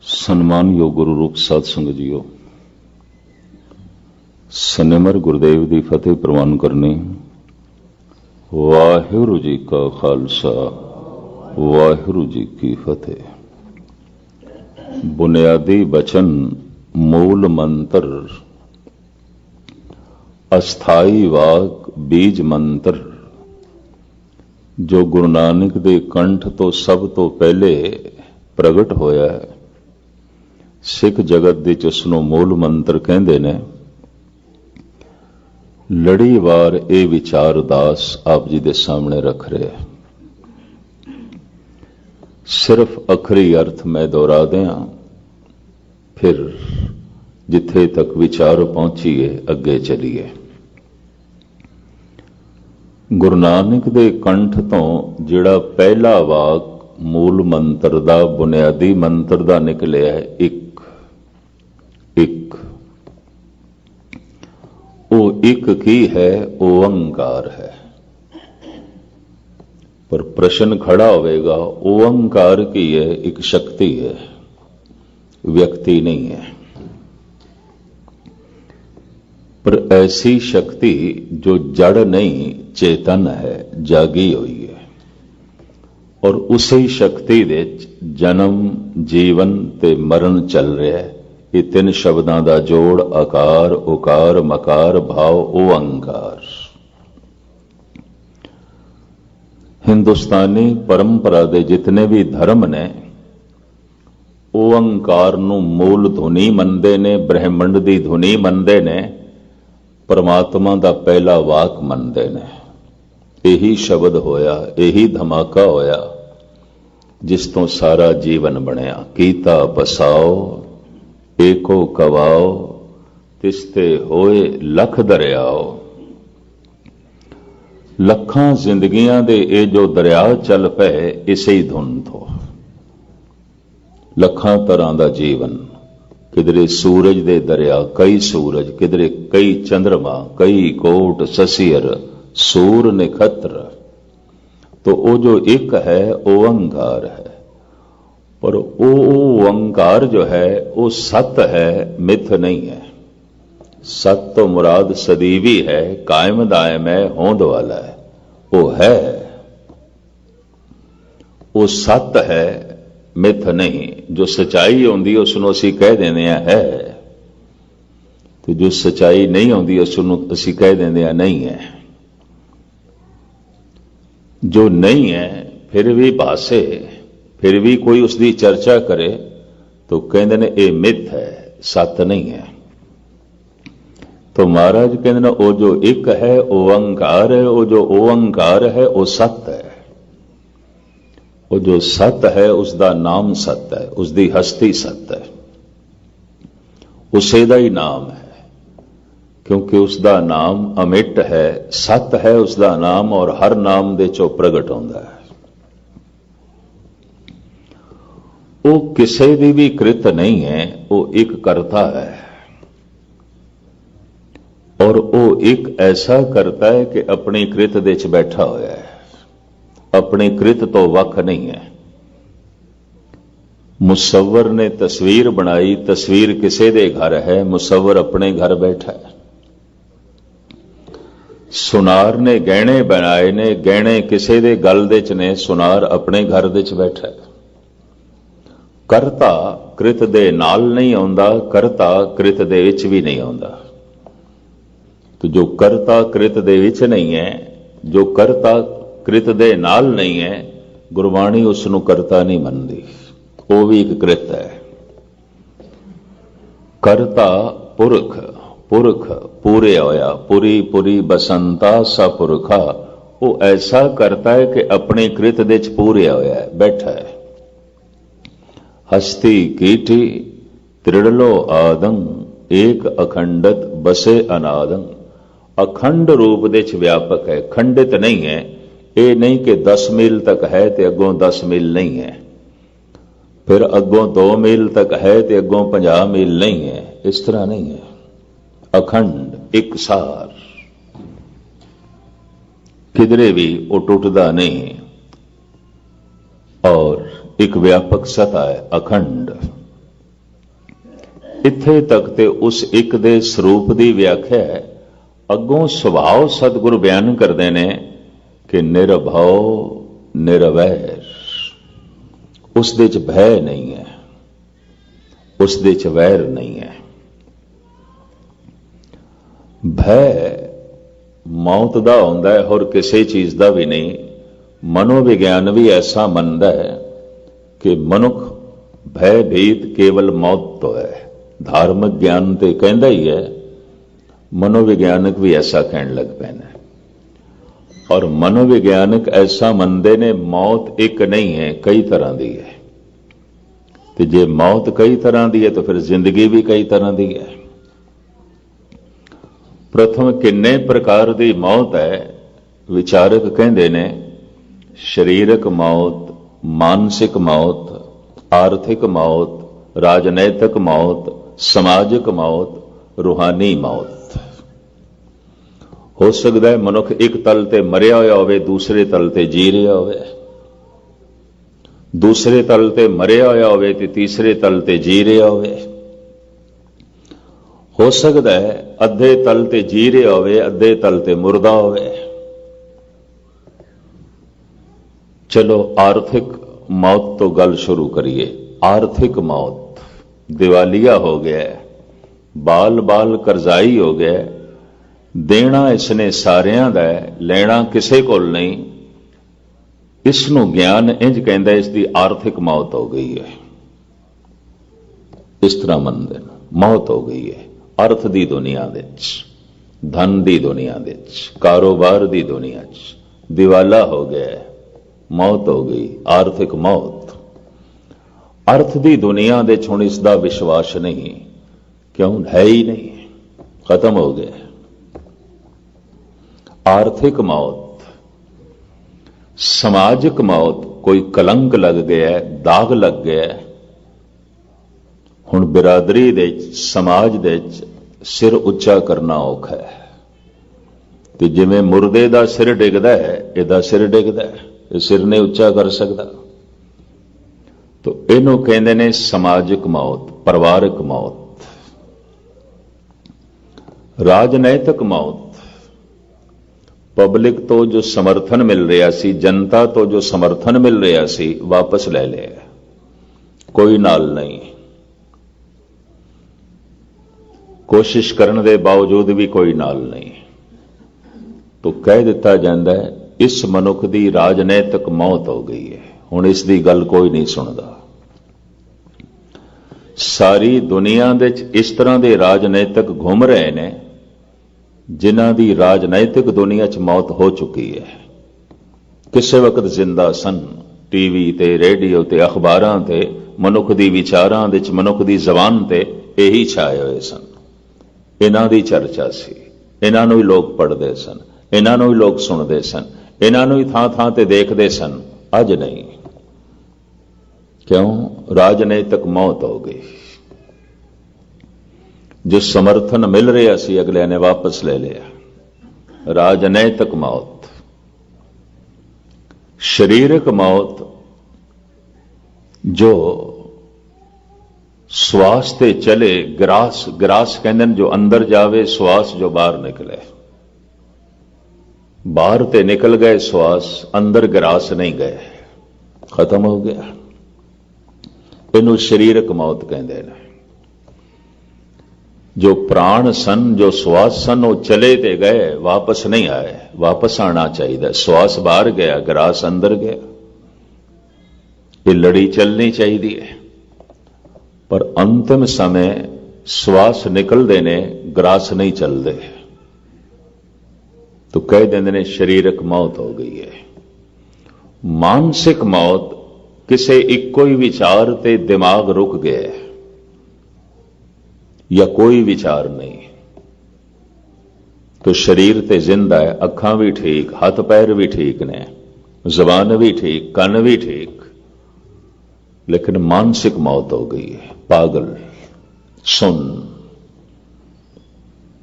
ਸਨਮਾਨਯੋਗ ਗੁਰੂ ਰੂਪ ਸਾਧ ਸੰਗਤ ਜੀਓ, ਸਨਿਮਰ ਗੁਰਦੇਵ ਦੀ ਫਤਿਹ ਪ੍ਰਵਾਨ ਕਰਨੀ। ਵਾਹਿਗੁਰੂ ਜੀ ਕਾ ਖਾਲਸਾ, ਵਾਹਿਗੁਰੂ ਜੀ ਕੀ ਫਤਿਹ। ਬੁਨਿਆਦੀ ਬਚਨ, ਮੂਲ ਮੰਤਰ, ਅਸਥਾਈ ਵਾਕ, ਬੀਜ ਮੰਤਰ, ਜੋ ਗੁਰੂ ਨਾਨਕ ਦੇ ਕੰਠ ਤੋਂ ਸਭ ਤੋਂ ਪਹਿਲੇ ਪ੍ਰਗਟ ਹੋਇਆ ਹੈ। ਸਿੱਖ ਜਗਤ ਵਿੱਚ ਉਸ ਨੂੰ ਮੂਲ ਮੰਤਰ ਕਹਿੰਦੇ ਨੇ। ਲੜੀਵਾਰ ਇਹ ਵਿਚਾਰ ਦਾਸ ਆਪ ਜੀ ਦੇ ਸਾਹਮਣੇ ਰੱਖ ਰਿਹਾ। ਸਿਰਫ ਅਖਰੀ ਅਰਥ ਮੈਂ ਦੁਹਰਾ ਦਿਆਂ, ਫਿਰ ਜਿੱਥੇ ਤੱਕ ਵਿਚਾਰ ਪਹੁੰਚੀਏ ਅੱਗੇ ਚਲੀਏ। ਗੁਰੂ ਨਾਨਕ ਦੇ ਕੰਠ ਤੋਂ ਜਿਹੜਾ ਪਹਿਲਾ ਵਾਕ ਮੂਲ ਮੰਤਰ ਦਾ, ਬੁਨਿਆਦੀ ਮੰਤਰ ਦਾ ਨਿਕਲਿਆ ਹੈ, ਇੱਕ। ਉਹ ਇੱਕ ਕੀ ਹੈ? ਓੰਕਾਰ ਹੈ। ਪਰ ਪ੍ਰਸ਼ਨ ਖੜਾ ਹੋਵੇਗਾ, ਓੰਕਾਰ ਕੀ ਹੈ? ਇੱਕ ਸ਼ਕਤੀ ਹੈ, ਵਿਅਕਤੀ ਨਹੀਂ ਹੈ। पर ऐसी शक्ति जो जड़ नहीं चेतन है, जागी हुई है। और उसी शक्ति दे जन्म, जीवन ते मरण चल रहा है। ये तीन शब्दां दा जोड़ आकार, उकार, मकार, भाव, ओंकार। हिंदुस्तानी परंपरा दे जितने भी धर्म ने ओंकार नूं मूल धुनी मनदे ने, ब्रह्मंड दी धुनी मनदे ने, परमात्मा दा पहला वाक मनदे ने। यही शब्द होया, यही धमाका होया जिस तो सारा जीवन बनया। कीता बसाओ एको कवाओ, तिसते होए लख दरियाओ। लखां जिंदगियां दे ये जो दरिया चल पे, इसे ही धुन तो। लखां तरह दा जीवन, किधरे सूरज दे दरिया, कई सूरज, किधरे कई चंद्रमा, कई कोट ससियर, सूर नक्षत्र। तो वो जो एक है ओंकार है। पर वो ओंकार जो है वो सत है, मिथ नहीं है। सत तो मुराद सदीवी है, कायम दायम है, होंद वाला है। वो है, वो सत है, मिथ नहीं। जो सच्चाई आउंदी उसनूं असीं कह दिंदे है, तो जो सच्चाई नहीं आउंदी उसनूं असीं कह दिंदे नहीं है। जो नहीं है फिर भी भासे, फिर भी कोई उसकी चर्चा करे तो कहते ने ये मिथ है, सत नहीं है। तो महाराज कहते ने वो जो एक है ओंकार है, वो जो ओंकार है वो सत है। वो जो सत है उसका नाम सत है, उसकी हस्ती सत है, उसे दा ही नाम है। क्योंकि उसका नाम अमिट है, सत है उसका नाम, और हर नाम दे चो प्रगट होता है। वो किसी की भी कृत नहीं है, वो एक करता है। और वो एक ऐसा करता है कि अपनी कृत दे च बैठा होया है, अपनी कृत तो वख नहीं है। मुसव्वर ने तस्वीर बनाई, तस्वीर किसी दे घर है, मुसव्वर अपने घर बैठा है। सुनार ने गहने बनाए ने, गहने किसी दे गल दे च ने, सुनार अपने घर दे च बैठा है। करता कृत दे नाल नहीं आउंदा, करता कृत दे विच भी नहीं आउंदा। तो जो करता कृत दे विच नहीं है, जो करता कृत दे नाल नहीं है, गुरबाणी उसनूं करता नहीं मनदी। वो भी एक कृत है। करता पुरख, पुरख पूरे होया, पुरी पुरी बसंता सा पुरखा। वो ऐसा करता है कि अपनी कृत दे च पूरे होया है, बैठा है। हस्ती कीठी त्रिड़लो आदं, एक अखंडत बसे अनादं। अखंड रूप दे च व्यापक है, खंडित नहीं है। ये नहीं कि 10 मील तक है तो अगों 10 मील नहीं है, फिर अगों 2 मील तक है तो अगों 50 मील नहीं है। इस तरह नहीं है। अखंड एकसार, किधरे भी वो टूटता नहीं। और एक व्यापक सत्ता है, अखंड। ਇੱਥੇ ਤੱਕ ਤੇ ਉਸ ਇੱਕ ਦੇ ਸਰੂਪ ਦੀ ਵਿਆਖਿਆ ਹੈ। ਅੱਗੋਂ ਸੁਭਾਅ ਸਤਿਗੁਰੂ ਬਿਆਨ ਕਰਦੇ ਨੇ ਕਿ ਨਿਰਭਉ ਨਿਰਵੈਰ, ਉਸ ਦੇ ਚ ਭੈ ਨਹੀਂ ਹੈ, ਉਸ ਦੇ ਚ ਵੈਰ ਨਹੀਂ ਹੈ। ਭੈ ਮੌਤ ਦਾ ਹੁੰਦਾ ਹੈ, ਹੋਰ ਕਿਸੇ ਚੀਜ਼ ਦਾ ਵੀ ਨਹੀਂ। ਮਨੋਵਿਗਿਆਨ ਵੀ ਐਸਾ ਮੰਨਦਾ ਹੈ ਕਿ ਮਨੁੱਖ ਭੈ ਭੀਤ ਕੇਵਲ ਮੌਤ ਤੋਂ ਹੈ। ਧਾਰਮਿਕ ਗਿਆਨ ਤੇ ਕਹਿੰਦਾ ਹੀ ਹੈ, ਮਨੋਵਿਗਿਆਨਕ ਵੀ ਐਸਾ ਕਹਿਣ ਲੱਗ ਪਏ ਨੇ। ਔਰ ਮਨੋਵਿਗਿਆਨਕ ਐਸਾ ਮੰਨਦੇ ਨੇ ਮੌਤ ਇੱਕ ਨਹੀਂ ਹੈ, ਕਈ ਤਰ੍ਹਾਂ ਦੀ ਹੈ। ਤੇ ਜੇ ਮੌਤ ਕਈ ਤਰ੍ਹਾਂ ਦੀ ਹੈ ਤਾਂ ਫਿਰ ਜ਼ਿੰਦਗੀ ਵੀ ਕਈ ਤਰ੍ਹਾਂ ਦੀ ਹੈ। ਪ੍ਰਥਮ ਕਿੰਨੇ ਪ੍ਰਕਾਰ ਦੀ ਮੌਤ ਹੈ? ਵਿਚਾਰਕ ਕਹਿੰਦੇ ਨੇ ਸਰੀਰਕ ਮੌਤ, ਮਾਨਸਿਕ ਮੌਤ, ਆਰਥਿਕ ਮੌਤ, ਰਾਜਨੈਤਿਕ ਮੌਤ, ਸਮਾਜਿਕ ਮੌਤ, ਰੂਹਾਨੀ ਮੌਤ। ਹੋ ਸਕਦਾ ਹੈ ਮਨੁੱਖ ਇੱਕ ਤਲ ਤੇ ਮਰਿਆ ਹੋਇਆ ਹੋਵੇ, ਦੂਸਰੇ ਤਲ ਤੇ ਜੀ ਰਿਹਾ ਹੋਵੇ, ਦੂਸਰੇ ਤਲ ਤੇ ਮਰਿਆ ਹੋਇਆ ਹੋਵੇ ਤੇ ਤੀਸਰੇ ਤਲ ਤੇ ਜੀ ਰਿਹਾ ਹੋਵੇ। ਹੋ ਸਕਦਾ ਹੈ ਅੱਧੇ ਤਲ ਤੇ ਜੀ ਰਿਹਾ ਹੋਵੇ, ਅੱਧੇ ਤਲ ਤੇ ਮੁਰਦਾ ਹੋਵੇ। ਚਲੋ ਆਰਥਿਕ ਮੌਤ ਤੋਂ ਗੱਲ ਸ਼ੁਰੂ ਕਰੀਏ। ਆਰਥਿਕ ਮੌਤ, ਦਿਵਾਲੀਆ ਹੋ ਗਿਆ, ਬਾਲ ਬਾਲ ਕਰਜ਼ਾਈ ਹੋ ਗਿਆ, ਦੇਣਾ ਇਸਨੇ ਸਾਰਿਆਂ ਦਾ, ਲੈਣਾ ਕਿਸੇ ਕੋਲ ਨਹੀਂ। ਇਸ ਨੂੰ ਗਿਆਨ ਇੰਜ ਕਹਿੰਦਾ ਇਸ ਦੀ ਆਰਥਿਕ ਮੌਤ ਹੋ ਗਈ ਹੈ। ਇਸ ਤਰ੍ਹਾਂ ਮੰਨਦੇ ਨੇ ਮੌਤ ਹੋ ਗਈ ਹੈ ਅਰਥ ਦੀ ਦੁਨੀਆ ਦੇ ਵਿੱਚ, ਧਨ ਦੀ ਦੁਨੀਆ ਦੇ ਵਿੱਚ, ਕਾਰੋਬਾਰ ਦੀ ਦੁਨੀਆ 'ਚ। ਦਿਵਾਲਾ ਹੋ ਗਿਆ, ਮੌਤ ਹੋ ਗਈ, ਆਰਥਿਕ ਮੌਤ। ਅਰਥ ਦੀ ਦੁਨੀਆ ਦੇ 'ਚ ਹੁਣ ਇਸ ਦਾ ਵਿਸ਼ਵਾਸ ਨਹੀਂ, ਕਿਉਂ? ਹੈ ਹੀ ਨਹੀਂ, ਖਤਮ ਹੋ ਗਿਆ। ਆਰਥਿਕ ਮੌਤ। ਸਮਾਜਿਕ ਮੌਤ, ਕੋਈ ਕਲੰਕ ਲੱਗ ਗਿਆ, ਦਾਗ ਲੱਗ ਗਿਆ। ਹੁਣ ਬਿਰਾਦਰੀ ਦੇ ਸਮਾਜ ਦੇ ਸਿਰ ਉੱਚਾ ਕਰਨਾ ਔਖਾ ਹੈ। ਤੇ ਜਿਵੇਂ ਮੁਰਦੇ ਦਾ ਸਿਰ ਡਿੱਗਦਾ ਹੈ, ਇਹਦਾ ਸਿਰ ਡਿੱਗਦਾ ਹੈ, ਇਹ ਸਿਰ ਨਹੀਂ ਉੱਚਾ ਕਰ ਸਕਦਾ। ਤਾਂ ਇਹਨੂੰ ਕਹਿੰਦੇ ਨੇ ਸਮਾਜਿਕ ਮੌਤ, ਪਰਿਵਾਰਕ ਮੌਤ। ਰਾਜਨੈਤਿਕ ਮੌਤ। ਪਬਲਿਕ ਤੋਂ ਜੋ ਸਮਰਥਨ ਮਿਲ ਰਿਹਾ ਸੀ, ਜਨਤਾ ਤੋਂ ਜੋ ਸਮਰਥਨ ਮਿਲ ਰਿਹਾ ਸੀ, ਵਾਪਸ ਲੈ ਲਿਆ, ਕੋਈ ਨਾਲ ਨਹੀਂ। ਕੋਸ਼ਿਸ਼ ਕਰਨ ਦੇ ਬਾਵਜੂਦ ਵੀ ਕੋਈ ਨਾਲ ਨਹੀਂ। ਤਾਂ ਕਹਿ ਦਿੱਤਾ ਜਾਂਦਾ ਹੈ ਇਸ ਮਨੁੱਖ ਦੀ ਰਾਜਨੈਤਿਕ ਮੌਤ ਹੋ ਗਈ ਹੈ। ਹੁਣ ਇਸ ਦੀ ਗੱਲ ਕੋਈ ਨਹੀਂ ਸੁਣਦਾ। ਸਾਰੀ ਦੁਨੀਆ ਦੇ ਵਿੱਚ ਇਸ ਤਰ੍ਹਾਂ ਦੇ ਰਾਜਨੈਤਿਕ ਘੁੰਮ ਰਹੇ ਨੇ ਜਿਨ੍ਹਾਂ ਦੀ ਰਾਜਨੈਤਿਕ ਦੁਨੀਆ 'ਚ ਮੌਤ ਹੋ ਚੁੱਕੀ ਹੈ। ਕਿਸੇ ਵਕਤ ਜ਼ਿੰਦਾ ਸਨ, ਟੀਵੀ ਤੇ, ਰੇਡੀਓ ਤੇ, ਅਖਬਾਰਾਂ ਤੇ, ਮਨੁੱਖ ਦੀ ਵਿਚਾਰਾਂ ਦੇ 'ਚ, ਮਨੁੱਖ ਦੀ ਜ਼ਬਾਨ ਤੇ ਇਹੀ ਛਾਏ ਹੋਏ ਸਨ। ਇਹਨਾਂ ਦੀ ਚਰਚਾ ਸੀ, ਇਹਨਾਂ ਨੂੰ ਹੀ ਲੋਕ ਪੜ੍ਹਦੇ ਸਨ, ਇਹਨਾਂ ਨੂੰ ਹੀ ਲੋਕ ਸੁਣਦੇ ਸਨ, ਇਹਨਾਂ ਨੂੰ ਹੀ ਥਾਂ ਥਾਂ ਤੇ ਦੇਖਦੇ ਸਨ। ਅੱਜ ਨਹੀਂ। ਕਿਉਂ? ਰਾਜਨੈਤਿਕ ਮੌਤ ਹੋ ਗਈ। ਜੋ ਸਮਰਥਨ ਮਿਲ ਰਿਹਾ ਸੀ ਅਗਲਿਆਂ ਨੇ ਵਾਪਸ ਲੈ ਲਿਆ। ਰਾਜਨੈਤਿਕ ਮੌਤ। ਸਰੀਰਕ ਮੌਤ, ਜੋ ਸਵਾਸ ਤੇ ਚਲੇ, ਗਰਾਸ ਕਹਿੰਦੇ ਨੇ, ਜੋ ਅੰਦਰ ਜਾਵੇ ਸਵਾਸ, ਜੋ ਬਾਹਰ ਨਿਕਲੇ। ਬਾਹਰ ਤੇ ਨਿਕਲ ਗਏ ਸਵਾਸ, ਅੰਦਰ ਗਰਾਸ ਨਹੀਂ ਗਏ, ਖਤਮ ਹੋ ਗਿਆ। ਇਹਨੂੰ ਸਰੀਰਕ ਮੌਤ ਕਹਿੰਦੇ ਨੇ। ਜੋ ਪ੍ਰਾਣ ਸਨ, ਜੋ ਸਵਾਸ ਸਨ, ਉਹ ਚਲੇ ਤੇ ਗਏ, ਵਾਪਸ ਨਹੀਂ ਆਏ। ਵਾਪਸ ਆਣਾ ਚਾਹੀਦਾ। ਸਵਾਸ ਬਾਹਰ ਗਿਆ, ਗਰਾਸ ਅੰਦਰ ਗਿਆ। ਇਹ ਲੜੀ ਚੱਲਣੀ ਚਾਹੀਦੀ ਹੈ। ਪਰ ਅੰਤਿਮ ਸਮੇਂ ਸਵਾਸ ਨਿਕਲਦੇ ਨੇ, ਗਰਾਸ ਨਹੀਂ ਚੱਲਦੇ। तो कह देंगे ने शरीरक मौत हो गई है। मानसिक मौत, किसी इको ही विचार ते दिमाग रुक गया या कोई विचार नहीं, तो शरीर ते जिंदा है, अखां भी ठीक, हाथ पैर भी ठीक ने, जबान भी ठीक, कन भी ठीक, लेकिन मानसिक मौत हो गई है। पागल, सुन,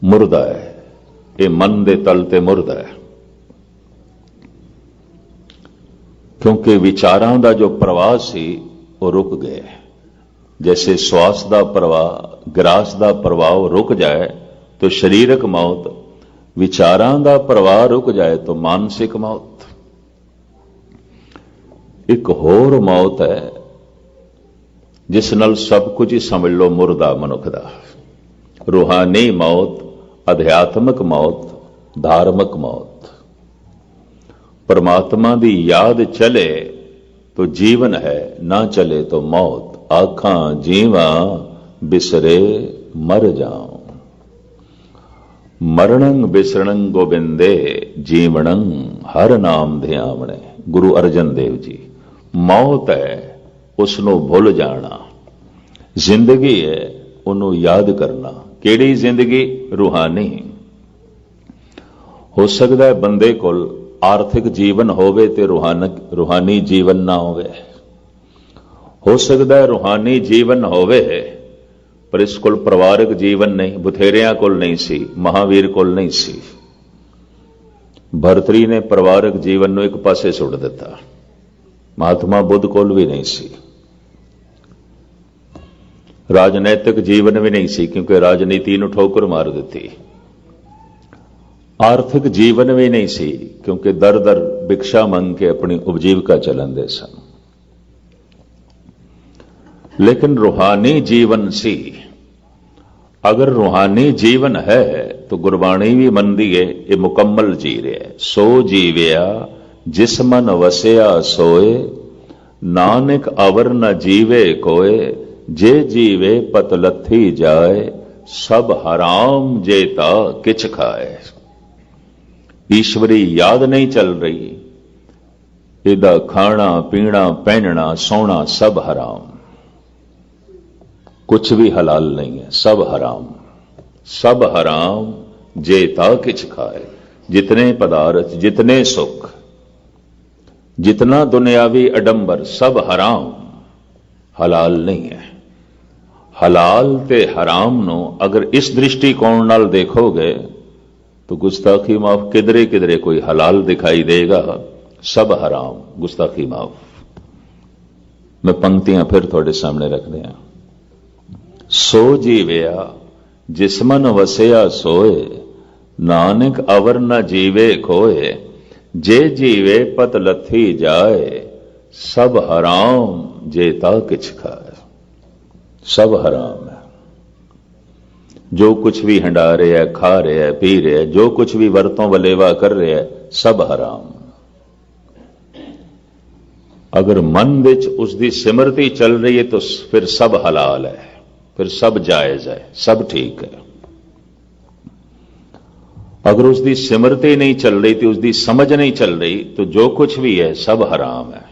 मुर्दा है, ये मन दे तल ते मुर्दा है। क्योंकि विचारां दा जो प्रवाह सी वो रुक गया। जैसे श्वास दा प्रवाह ग्रास का प्रभाव रुक जाए तो शरीरक मौत, विचारां का प्रवाह रुक जाए तो मानसिक मौत। एक होर मौत है जिस नाल सब कुछ ही समझ लो मुर्दा मनुख दा। रूहानी मौत, अध्यात्मक मौत, धार्मिक मौत। परमात्मा की याद चले तो जीवन है, ना चले तो मौत। आखां जीवा बिसरे मर जाऊं, मरणं बिसरणं गोबिंदे, जीवणं हर नाम ध्यावणे। गुरु अर्जन देव जी। मौत है उसनों भुल जाना, जिंदगी है उन्होंने याद करना। केड़ी जिंदगी? रूहानी। हो सकता है बंदे कोल आर्थिक जीवन होवे ते रूहानी जीवन ना होवे। हो सकता है रूहानी जीवन होवे पर इस कोल परिवारक जीवन नहीं। बथेरियां कोल नहीं सी, महावीर कोल नहीं सी। भरतरी ने परिवारक जीवन नूं एक पासे सुट दिता। महात्मा बुद्ध कोल भी नहीं सी। राजनैतिक जीवन भी नहीं सी क्योंकि राजनीति नूं ठोकर मार दी। आर्थिक जीवन भी नहीं सी क्योंकि दर दर भिक्षा मंग के अपनी उपजीविका चलन दे सन। लेकिन रूहानी जीवन सी। अगर रूहानी जीवन है तो गुरबाणी भी मनदी है ये मुकम्मल जी रहा है। सो जीविया जिस मन वसिया सोए, नानक अवर न जीवे कोय, जे जीवे पत लथी जाए, सब हराम जेता किच खाए। ईश्वरी याद नहीं चल रही, इदा खाना पीना पहनना सोना सब हराम। कुछ भी हलाल नहीं है, सब हराम। सब हराम जेता किच खाए। जितने पदार्थ, जितने सुख, जितना दुनियावी अडंबर सब हराम, हलाल नहीं है। हलाल ते हराम नो अगर इस दृष्टिकोण नाल देखोगे तो गुस्ताखी माफ। किधरे किधरे कोई हलाल दिखाई देगा, सब हराम, गुस्ताखी माफ। मैं पंक्तियां फिर थोड़े सामने रख दिया। सो जीविया जिस मन वसिया सोए, नानक अवर न जीवे खोए, जे जीवे पत लथी जाए, सब हराम जेता किछ खाए। सब हराम है। जो कुछ भी हंडा रहे है, खा रहे है, पी रहे है, जो कुछ भी वरतों वलेवा कर रहे है, सब हराम। अगर मन विच उसकी सिमरती चल रही है तो फिर सब हलाल है, फिर सब जायज है, सब ठीक है। अगर उसकी सिमरती नहीं चल रही थी, उसकी समझ नहीं चल रही, तो जो कुछ भी है सब हराम है।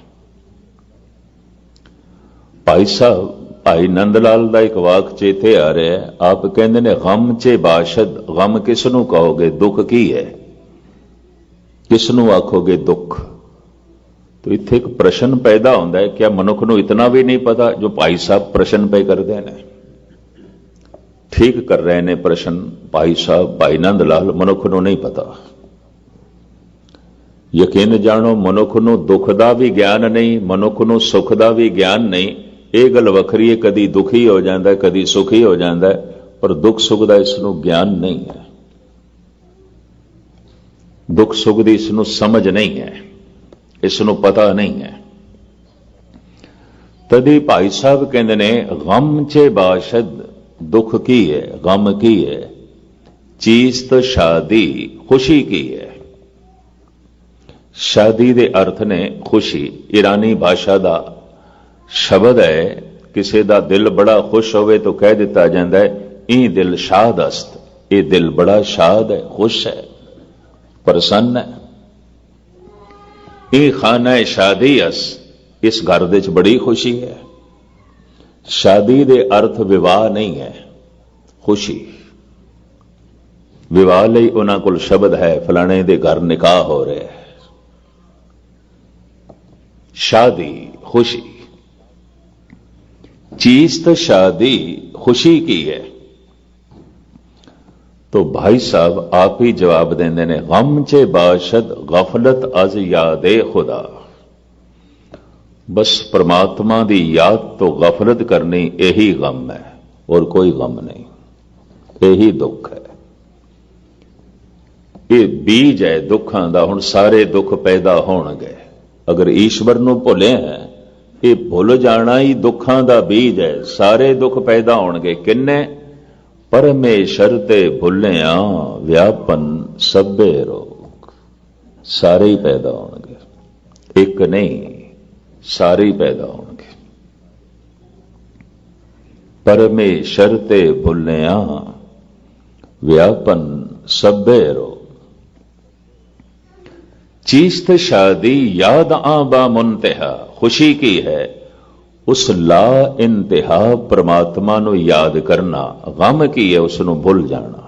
भाई साहब, भाई नंदलाल का एक वाक चेते आ रहा है। आप कहते ने गम चे बाशद, गम किसनू कहोगे? दुख की है, किसनू आखोगे दुख? तो इत्थे एक प्रश्न पैदा होता है, क्या मनुख नूं इतना भी नहीं पता जो भाई साहब प्रश्न पे करते हैं? ठीक कर रहे ने प्रश्न भाई साहब, भाई नंदलाल। मनुख नूं नहीं पता। यकीन जानो, मनुख नूं दुख का भी ज्ञान नहीं, मनुख नूं सुख का भी ज्ञान नहीं। ये गल वखरी है, कदी दुखी हो जाता है, कदी सुखी हो जाता है, पर दुख सुख का इसनूं ज्ञान नहीं है। दुख सुख की इसनूं समझ नहीं है, इसनूं पता नहीं है। तदी भाई साहब कहते ने गम चे बाशद, दुख की है, गम की है, चीज तो शादी खुशी की है। शादी दे अर्थ ने खुशी। ईरानी भाषा का शब्द है। किसी का दिल बड़ा खुश होवे तो कह दिता जाता है, ई दिल शाद अस्त, ये दिल बड़ा शाद है, खुश है, प्रसन्न है। ई खाना शादी अस, इस घर दे बड़ी खुशी है। शादी दे अर्थ विवाह नहीं है, खुशी। विवाह लई उन्हां कोल शब्द है, फलाने दे घर निकाह हो रहे है। शादी खुशी, चीज तो शादी खुशी की है। तो भाई साहब आप ही जवाब देंदे ने, गम चे बाशद गफलत अज यादे खुदा। बस परमात्मा की याद तो गफलत करनी, यही गम है। और कोई गम नहीं। यही दुख है, ये बीज है दुखां दा। हुण सारे दुख पैदा होणगे अगर ईश्वर नूं भुले हैं। ये भुल जाना ही दुखां दा बीज है। सारे दुख पैदा होणगे किन्ने? परमेश्वर ते भुलिया व्यापन सभे रोग। सारे ही पैदा होणगे, एक नहीं, सारे ही पैदा होणगे। परमेश्वर ते भुलिया व्यापन सभे रोग। चीस्त शादी याद आबा मुंतहा। खुशी की है उस ला इंतहा परमात्मा नूं याद करना। गम की है उसनूं भुल जाना।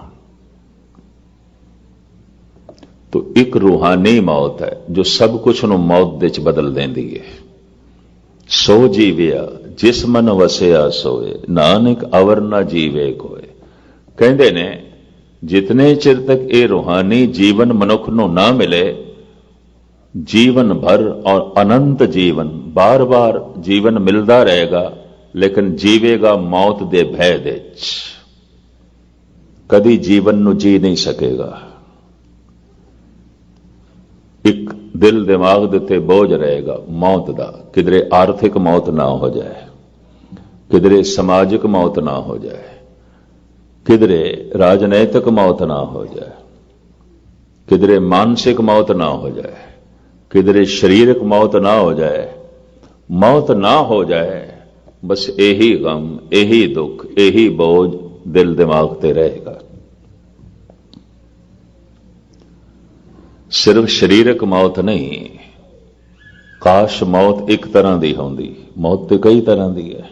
तो एक रूहानी मौत है जो सब कुछ नूं मौत दे च बदल देंदी है। सो जीविया जिस मन वसिया सोए, नानक अवर ना जीवे कोए। कहंदे ने जितने चिर तक ये रूहानी जीवन मनुख नूं ना मिले, जीवन भर और अनंत जीवन, बार बार जीवन मिलता रहेगा, लेकिन जीवेगा मौत दे भय दे च। कदी जीवन नूं जी नहीं सकेगा। एक दिल दिमाग दे उत्ते बोझ रहेगा मौत दा। किधरे आर्थिक मौत ना हो जाए, किधरे समाजिक मौत ना हो जाए, किधरे राजनैतिक मौत ना हो जाए, किधरे मानसिक मौत ना हो जाए, किधरे शारीरिक मौत ना हो जाए। मौत ना हो जाए, बस यही गम, यही दुख, यही बोझ दिल दिमाग ते रहेगा। सिर्फ शारीरिक मौत नहीं, काश मौत एक तरह की होंदी। मौत तो कई तरह की है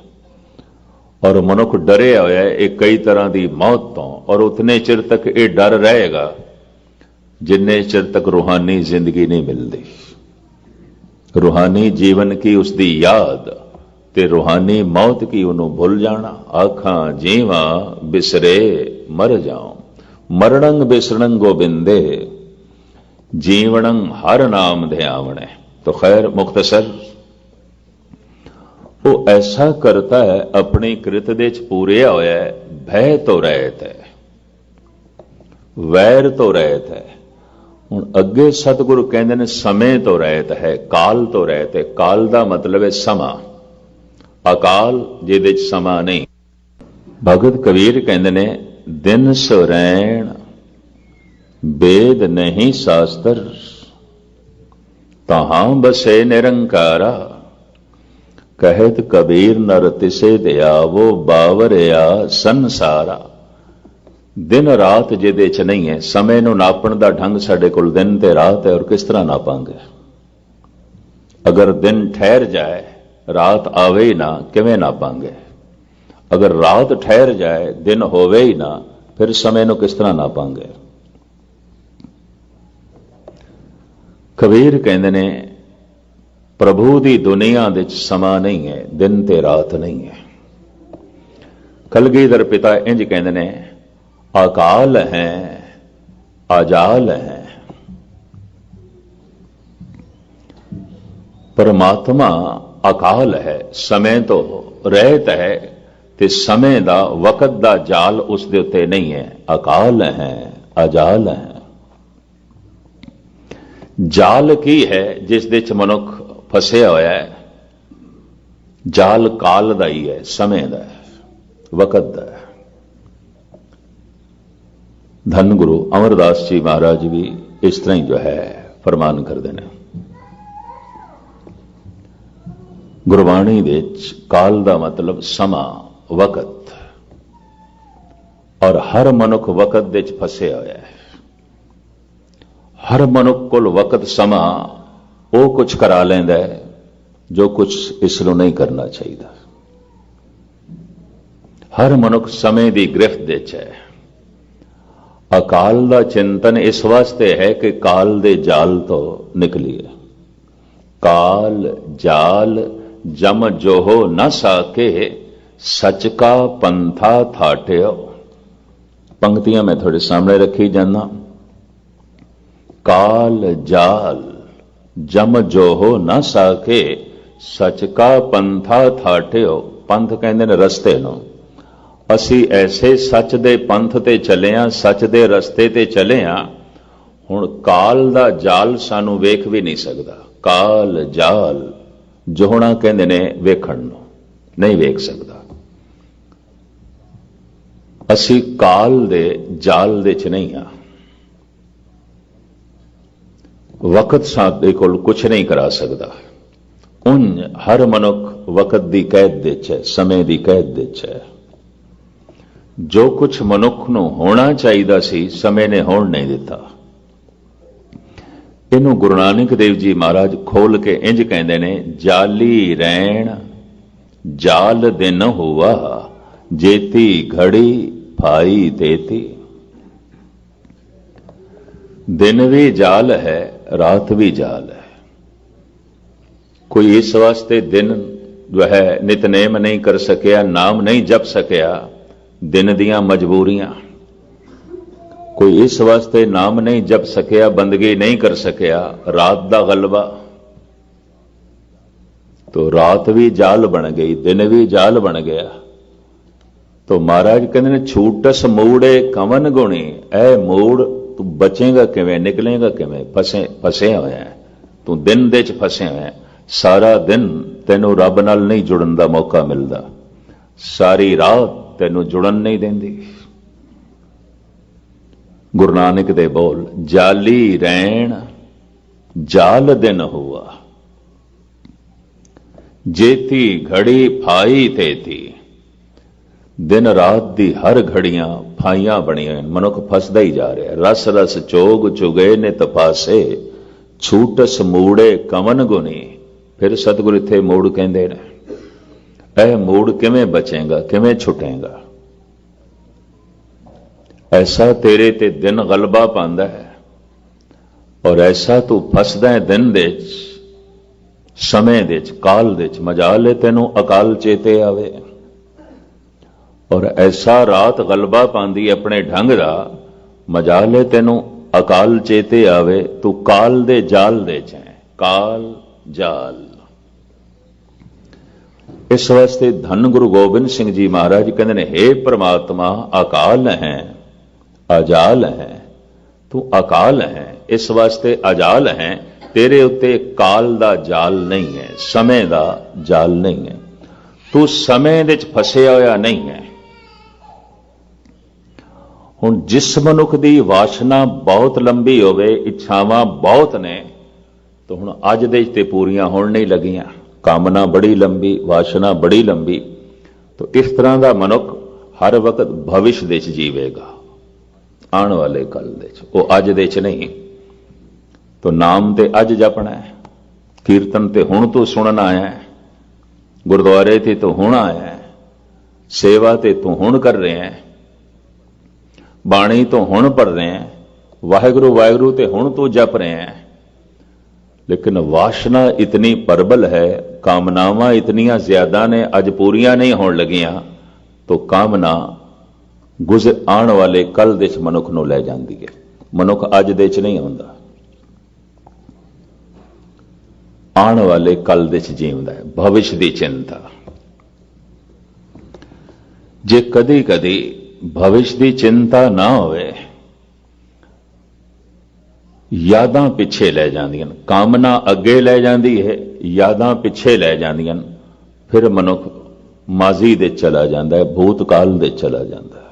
और मनुख डरे होया है कई तरह की मौत तो, और उतने चिर तक ये डर रहेगा जिन्ने चिर तक रूहानी जिंदगी नहीं मिलती। रूहानी जीवन की उसकी याद ते रूहानी मौत की उन्होंने भुल जाना। आखां जीवा बिसरे मर जाऊं, मरणंग बिसरंग गोबिंदे, जीवनंग हर नाम ध्यावणे। तो खैर मुख्तसर वो ऐसा करता है अपनी कृत दे च पूरे होया है। भय तो रहत है, वैर तो रहत है। हुण अगे सतगुरु कहंदे ने समय तो रहत है, काल तो रहत है। काल दा मतलब है समा, अकाल जिहदे च समा नहीं। भगत कबीर कहंदे ने दिन सुरैण वेद नहीं शास्त्र, तहां बसे निरंकारा। कहत कबीर नर तिसे दयावो, बावरिया संसारा। दिन रात जिहदे च नहीं है। समय नूं नापण दा ढंग साडे कोल दिन ते रात है, और किस तरह नापांगे? अगर दिन ठहर जाए, रात आवे ही ना, किवें नापांगे? अगर रात ठहर जाए, दिन होवे ही ना, फिर समय नूं किस तरह नापांगे? कबीर कहंदे ने प्रभु दी दुनिया दे च समा नहीं है, दिन ते रात नहीं है। कलगीधर पिता इंज कहंदे ने अकाल है अजाल है। परमात्मा अकाल है, समय तो रहत है, ते समय दा वकत दा जाल उस दे उत्ते नहीं है। अकाल है अजाल है। जाल की है जिस दे च मनुख फसिया होया है। जाल काल दा ही है, समय दा है, वकत दा है। धन गुरु अमरदास जी महाराज भी इस तरह ही जो है फरमान करते हैं। गुरबाणी दे काल दा मतलब समा, वकत, और हर मनुख वकत दे फसे होया है। हर मनुख कोल वकत समा वो कुछ करा लेंदा है जो कुछ इसनूं नहीं करना चाहिए। हर मनुख समय की गिरफ्त दे च है। अकाल का चिंतन इस वास्ते है कि काल दे जाल तो निकलिए। काल जाल जम जोहो न साके, सच का पंथा थाट्यो। पंक्तियां मैं थोड़े सामने रखी जाना। काल जाल जम जोहो न साके, सच का पंथा थाट्यो। पंथ कहते ने रस्ते नो, ਅਸੀਂ ਐਸੇ ਸੱਚ ਦੇ ਪੰਥ ਤੇ ਚੱਲੇ ਆਂ, ਸੱਚ ਦੇ ਰਸਤੇ ਤੇ ਚੱਲੇ ਆਂ। ਹੁਣ ਕਾਲ ਦਾ ਜਾਲ ਸਾਨੂੰ ਵੇਖ ਵੀ ਨਹੀਂ ਸਕਦਾ। ਕਾਲ ਜਾਲ ਜੋਹਣਾ ਕਹਿੰਦੇ ਨੇ ਵੇਖਣ ਨੂੰ, ਨਹੀਂ ਵੇਖ ਸਕਦਾ। ਅਸੀਂ ਕਾਲ ਦੇ ਜਾਲ ਦੇ ਚ ਨਹੀਂ ਆ। ਵਕਤ ਸਾਡੇ ਕੋਲ ਕੁਛ ਨਹੀਂ ਕਰਾ ਸਕਦਾ। ਉਂਝ ਹਰ ਮਨੁੱਖ ਵਕਤ ਦੀ ਕੈਦ ਦੇ ਚ ਹੈ, ਸਮੇਂ ਦੀ ਕੈਦ ਦੇ ਚ ਹੈ। ਜੋ ਕੁਛ ਮਨੁੱਖ ਨੂੰ ਹੋਣਾ ਚਾਹੀਦਾ ਸੀ, ਸਮੇਂ ਨੇ ਹੋਣ ਨਹੀਂ ਦਿੱਤਾ। ਇਹਨੂੰ ਗੁਰੂ ਨਾਨਕ ਦੇਵ ਜੀ ਮਹਾਰਾਜ ਖੋਲ ਕੇ ਇੰਜ ਕਹਿੰਦੇ ਨੇ, ਜਾਲੀ ਰੈਣ ਜਾਲ ਦਿਨ ਹੋਵਾ, ਜੇਤੀ ਘੜੀ ਭਾਈ ਤੇਤੀ। दिन भी जाल है, रात भी जाल है। कोई इस वास्ते दिन जो है नितनेम नहीं कर सकिया, नाम नहीं जप सकिया, दिन दियां मजबूरियां। कोई इस वास्ते नाम नहीं जप सकिया, बंदगी नहीं कर सकिया, रात दा गलबा। तो रात भी जाल बन गई, दिन भी जाल बन गया। तो महाराज कहते ने, छूटस मूड़े कवन गुणी। ऐ मूड़ तू बचेगा किवें, निकलेगा किवें, फसे होया है तू, दिन दे च फसे होया है। सारा दिन तैनू रब नाल नहीं जुड़न दा मौका मिलदा, सारी रात तैनू जुड़न नहीं देंदी। गुरु नानक दे बोल, जाली रैण जाल दिन हुआ, जेती घड़ी फाई तेती। दिन रात दी हर घड़ियां फाइयां बनियां, मनुख फसदा ही जा रहा है। रस रस चोग चुगे ने तपासे, छूटस मूड़े कवन गुनी। फिर सतगुरु इत्थे मूड़ कहंदे ने, ऐ मूड़ किवें बचेगा, किवें छुटेगा। ऐसा तेरे ते दिन गलबा पांदा है, और ऐसा तू फसदा है दिन दे समय दे काल दे। मजाल है तैनू अकाल चेते आवे, और ऐसा रात गलबा पांदी अपने ढंग दा। मजाल है तैनू अकाल चेते आवे, तू काल दे जाल दे च है। काल जाल। इस वास्ते धन गुरु गोबिंद सिंह जी महाराज कहते ने, हे परमात्मा अकाल है अजाल है, तू अकाल है, इस वास्ते अजाल है। तेरे उत्ते काल दा जाल नहीं है, समय दा जाल नहीं है। तू समय दे च फसिया होया नहीं है। हुण जिस मनुख दी वासना बहुत लंबी होवे, इच्छावां बहुत ने, तो हुण अज दे ते पूरियां होण नहीं लगियां। कामना बड़ी लंबी, वासना बड़ी लंबी। तो इस तरह का मनुख हर वक्त भविष्य दे च जीवेगा, आने वाले कल दे च, वो अज दे च नहीं। तो नाम ते अज जपना है, कीर्तन ते हुण तू सुनना है, गुरुद्वारे ते तू हुण आया है, सेवा ते तू हुण कर रहे हैं, बाणी तो हुण पढ़ रहे हैं, वाहिगुरु वाहिगुरु ते हुण तो जप रहे हैं। लेकिन वासना इतनी प्रबल है, कामनावां इतनियां ज्यादा ने, अज पूरियां नहीं होण लगियां। तो कामना गुजर आने वाले कल दे मनुख नूं लै जांदी है। मनुख अज दे च नहीं आउंदा, आने वाले कल दे च जीवदा है। भविष्य दी चिंता। जे कदी कदी भविष्य की चिंता ना होवे, यादां पिछे लै जांदियां, कामना अगे लै जांदी है, यादां पिछे लै जांदियां। फिर मनुख माजी दे चला जाता है, भूतकाल दे चला जाता है।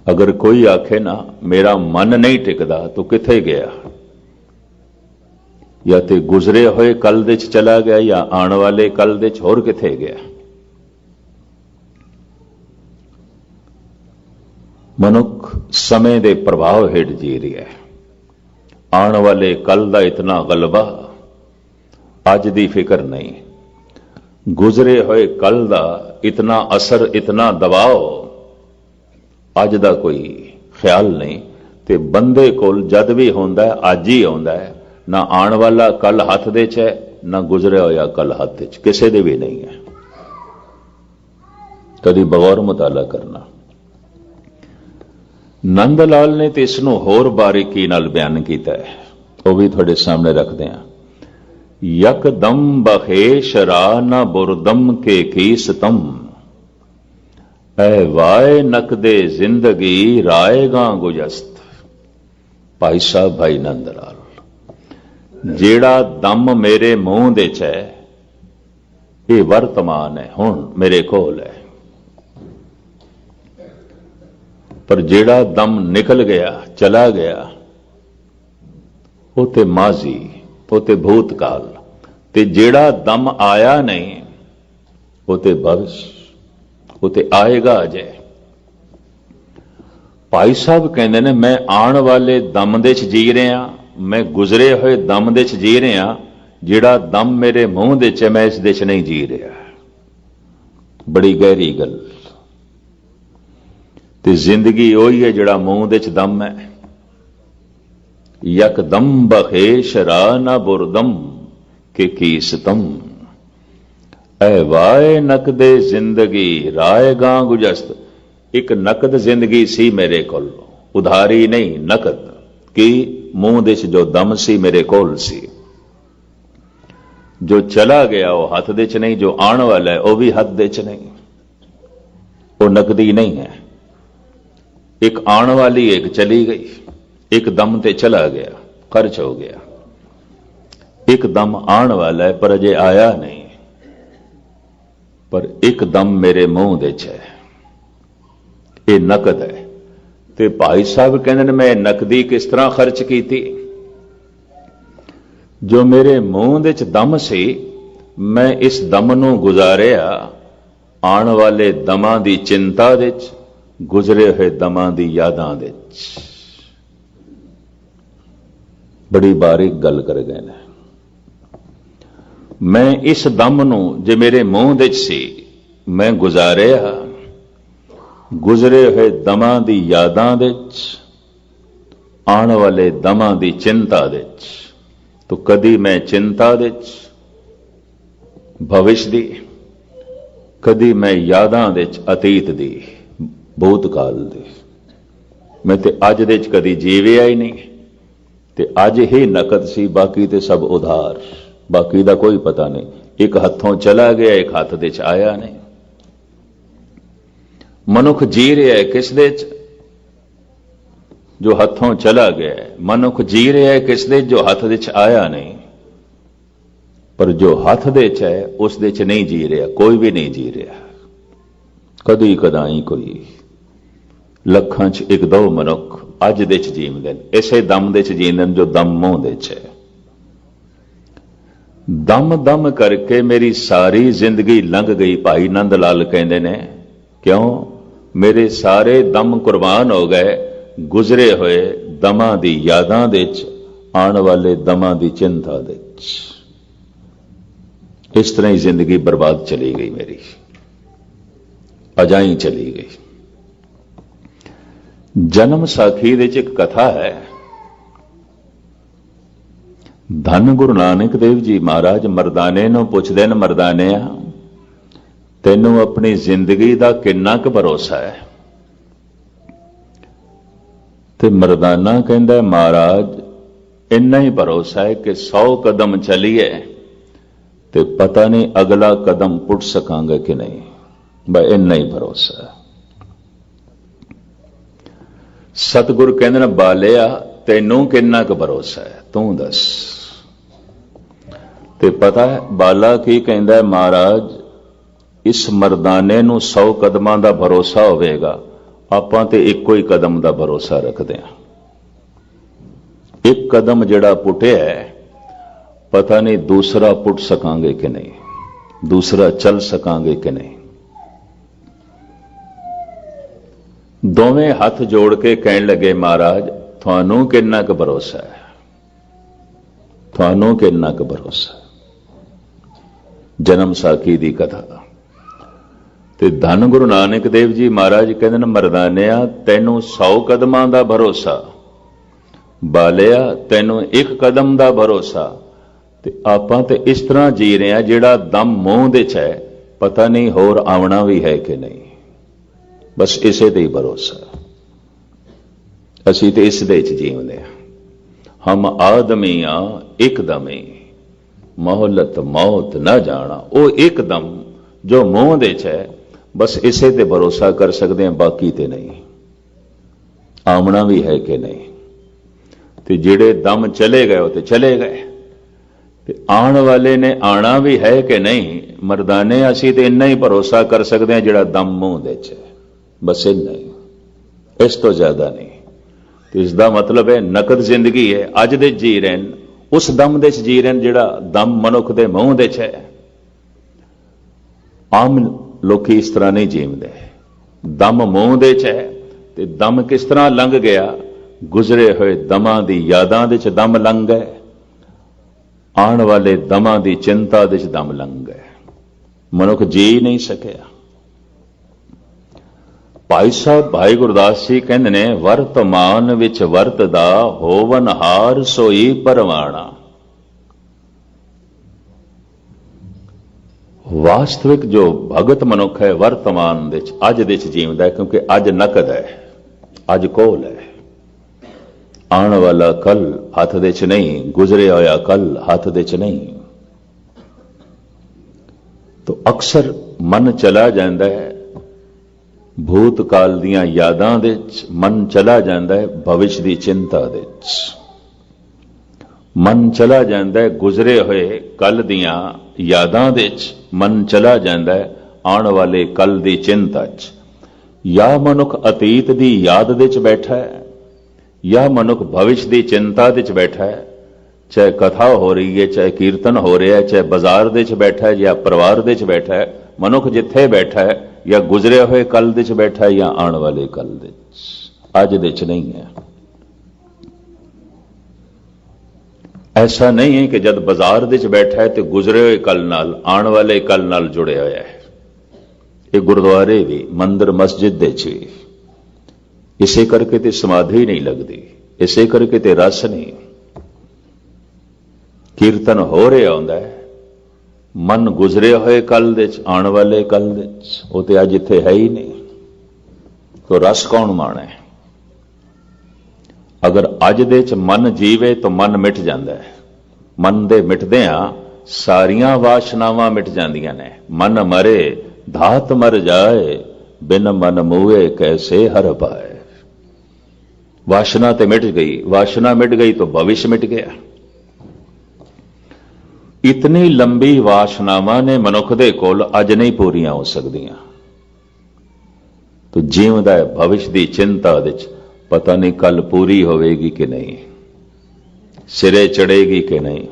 अगर कोई आखे ना मेरा मन नहीं टिकदा, तो किथे गया? या तो गुजरे हुए कल दे चला गया, या आने वाले कल दे होर किथे गया। मनुख समय के प्रभाव हेठ जी रहा है। आने वाले कल का इतना गलबा, अज की फिक्र नहीं। गुजरे हुए कल का इतना असर, इतना दबाव, अज का कोई ख्याल नहीं। ते बंदे कोल जद भी होंदा है, अज ही आउंदा है। ना आने वाला कल हथ दे च है, ना गुजरिया होया कल हथ च, किसी दे भी नहीं है। कभी बगौर मुताला करना। नंद लाल ने तो इसनों होर बारीकी नाल बयान किया है, वह भी थोड़े सामने रखते हैं। यकदम बखेश रा न बुरदम के कीसतम, ऐ वाए नकदे जिंदगी राएगा गुजस्त। भाई साहब भाई नंद लाल, जेड़ा दम मेरे मूंह दे च है ये वर्तमान है, हुण मेरे कोल है, पर जेड़ा दम निकल गया चला गया वो ते माजी, वो ते भूतकाल, ते जेड़ा दम आया नहीं वो ते भविष्य, वो ते आएगा अजे। भाई साहब कहते ने मैं आने वाले दम दे च जी रहा, मैं गुजरे हुए दम दे च जी रहा, जेड़ा दम मेरे मूंह दे च मैं इस दे च नहीं जी रहा। बड़ी गहरी गल। ते जिंदगी ओही है जेड़ा मूंह दे च दम है। यकदम बखेश रा ना बुरदम के कीसतम। ऐ वाए नकदे जिंदगी राएगा गुजस्त। एक नकद जिंदगी सी मेरे कोल, उधारी नहीं, नकद की मूंह दे च जो दम सी मेरे कोल सी। जो चला गया वो हाथ दे च नहीं, जो आने वाला है वो भी हाथ दे च नहीं, वो नकदी नहीं है। एक आने वाली एक चली गई, एक दम ते चला गया, खर्च हो गया। एक दम आने वाला है पर अजे आया नहीं, पर एक दम मेरे मुंह दे च है, ये नकद है। ते भाई साहब कहते ने मैं नकदी किस तरह खर्च की थी? जो मेरे मुंह दे च दम सी मैं इस दम नूं गुजारिया आने वाले दमां दी चिंता दे च, गुजरे हुए दमां दी यादां दे च। बड़ी बारीक गल कर गए ने। मैं इस दम नूं जे मेरे मुंह दे च सी मैं गुजारिया गुजरे हुए दमां दी यादां दे च, आने वाले दमां दी चिंता दे च। तो कदी मैं चिंता दे च भविष्य दी, कदी मैं यादां दे च अतीत दी, भूतकाल दी। मैं ते अज दे च कदी जीविया ही नहीं। ते अज ही नकद सी, बाकी ते सब उधार, बाकी दा कोई पता नहीं। एक हथों चला गया, एक हाथ दे च आया नहीं। मनुख जी रहा है किस दे च? जो हथों चला गया है। मनुख जी रहा है किस दे? जो हाथ दे च आया नहीं। पर जो हाथ दे च है उस दे च नहीं जी रहा, कोई भी नहीं जी रहा। कदी कदाई कोई लखां च एक दो मनुख अज दे च जीवदे ने, इसे दम दे च जींदे ने जो दम मूंह दे च है। दम दम करके मेरी सारी जिंदगी लंघ गई, भाई नंद लाल कहते ने। क्यों? मेरे सारे दम कुर्बान हो गए गुजरे हुए दमां दी यादां दे च, आने वाले दमां दी चिंता दे च। इस तरह ही जिंदगी बर्बाद चली गई मेरी, अजाई चली गई। जन्म साखी दे च एक कथा है। धन गुरु नानक देव जी महाराज मरदाने नूं पुछदे ने, मरदानिया तैनूं अपनी जिंदगी दा किन्ना क भरोसा है? ते मरदाना कहंदा महाराज इन्ना ही भरोसा है कि 100 कदम चलिए ते पता नहीं अगला कदम पुट सकांगे कि नहीं, बस इन्ना ही भरोसा है। सतगुरु कहंदे ने बालिया तैनूं किन्ना क भरोसा है, तू दस। ते पता है बाला की कहंदा है? महाराज इस मरदाने नूं 100 कदमां दा भरोसा होवेगा, आपां ते इक्को ही कदम दा भरोसा रखदे हां। एक कदम जिहड़ा पुटिया है पता नहीं दूसरा पुट सकांगे कि नहीं, दूसरा चल सकांगे कि नहीं। दोवें हाथ जोड़ के कहण लगे महाराज थानू किन्ना क भरोसा है, थानू किन्ना क भरोसा है। जन्म साखी दी कथा। ते धन गुरु नानक देव जी महाराज कहंदे ने मरदानिया तैनू 100 कदमां दा भरोसा, बालिया तैनू एक कदम दा भरोसा। ते आपां ते इस तरह जी रहे हैं जिहड़ा दम मूंह दे च है पता नहीं होर आवना भी है कि नहीं, बस इसे ते ही भरोसा। असीं ते इस दे च जीवदे हां। हम आदमी आ एकदम मोहलत मौत न जाना। वो एकदम जो मूंह दे च है बस इसे ते भरोसा कर सकते हैं, बाकी ते नहीं। आमना भी है कि नहीं, ते जेड़े दम चले गए वो ते चले गए, ते आने वाले ने आना भी है कि नहीं। मर्दाने असी तो इन्ना ही भरोसा कर सकते हैं जिहड़ा दम मूँह दे च है, बस इन्ना ही, इस तो ज्यादा नहीं। तो इसका मतलब है नकद जिंदगी है, अज दे जी रहे हैं, उस दम दे जी रहे हैं जिहड़ा दम मनुख दे मूँह दे च है। आम लोग इस तरह नहीं जीवते, दम मूँह दे च है, ते दम किस तरह लंघ गया, गुजरे हुए दमां दी यादां दे च दम लंघ गए, आने वाले दमां दी चिंता दे च दम लंघ गए, मनुख जी नहीं सकिया। भाई साहब भाई गुरदास जी कहते ने, वर्तमान विच वरतदा होवन हार सोई परवाना। वास्तविक जो भगत मनुख है वर्तमान दे अज दे जीवदा है, क्योंकि अज नकद है, अज कोल है। आने वाला कल हाथ दे च नहीं, गुजरे होया कल हाथ दे च नहीं। तो अक्सर मन चला जाता है भूतकाल दियां यादां दे च, मन चला जाता है भविष्य की चिंता दे च, मन चला जाता है गुजरे हुए कल दियां यादां दे च, मन चला जाता है आने वाले कल की चिंता च। या मनुख अतीत की याद दे च बैठा है, या मनुख भविष्य की चिंता दे च बैठा है। चाहे कथा हो रही है, चाहे कीर्तन हो रहा है, चाहे बाजार दे च बैठा है या परिवार दे च बैठा है, मनुख जिथे बैठा है या गुजरे हुए कल दे च बैठा है या आने वाले कल दे च, अज दे च नहीं है। ऐसा नहीं है कि जब बाजार दे च बैठा है तो गुजरे हुए कल नाल आने वाले कल नाल जुड़े हुआ है। ये गुरुद्वारे भी मंदिर मस्जिद दे च भी इसे करके ते समाधि नहीं लगती, इसे करके ते रस नहीं। कीर्तन हो रहा होंदा है, मन गुजरे हुए कल दे च आने वाले कल दे च, वो तो अज इत्थे है ही नहीं, तो रस कौन माणे। अगर अज दे च मन जीवे तो मन मिट जाता है, मन दे मिटदियां सारियां वासनावां मिट जांदियां ने। मन मरे धात मर जाए, बिन मन मूए कैसे हर पाए। वासना ते मिट गई, वासना मिट गई तो भविष्य मिट गया। इतनी लंबी वासनावां ने मनुख दे कोल अज नहीं पूरियां हो सकदियां, तो जीवदा है भविष्य की चिंता विच, पता नहीं कल पूरी होवेगी कि नहीं, सिरे चढ़ेगी कि नहीं।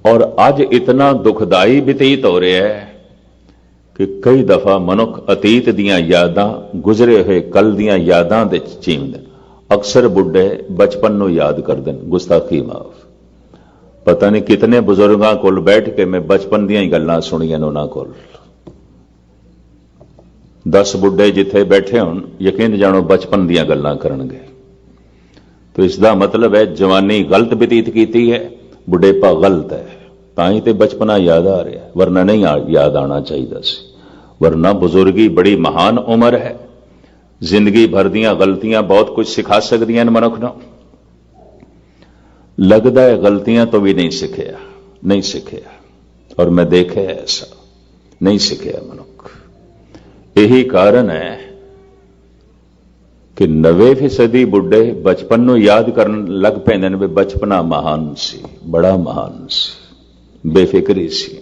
और अज इतना दुखदाई व्यतीत हो रहा है कि कई दफा मनुख अतीत दियां यादां, गुजरे हुए कल दियां यादां दे जीवदे। अक्सर बुढ़े बचपन नूं याद करदे ने, गुस्ताखी माफ। पता नहीं कितने बुजुर्गों कोल बैठ के मैं बचपन दियां ही गल्लां सुनियां उन्हां कोल। 10 बुढ़े जिथे बैठे होण, यकीन जानो बचपन दियां गल्लां करनगे। तो इसका मतलब है जवानी गलत व्यतीत कीती है, बुढ़ेपा गलत है, ताई ते बचपना याद आ रहा है, वरना नहीं याद आना चाहिए सी। वरना बुजुर्गी बड़ी महान उम्र है, जिंदगी भर दियां गलतियां बहुत कुछ सिखा सकदियां ने मनुख नूं। लगता है गलतियां तो भी नहीं सीखिया, नहीं सीखिया, और मैं देखे ऐसा नहीं सीखिया मनुख। यही कारण है कि 90% बुढ़े बचपन नूं याद करन लग पैंदे ने, बचपना महान सी, बड़ा महान सी, बेफिक्री सी,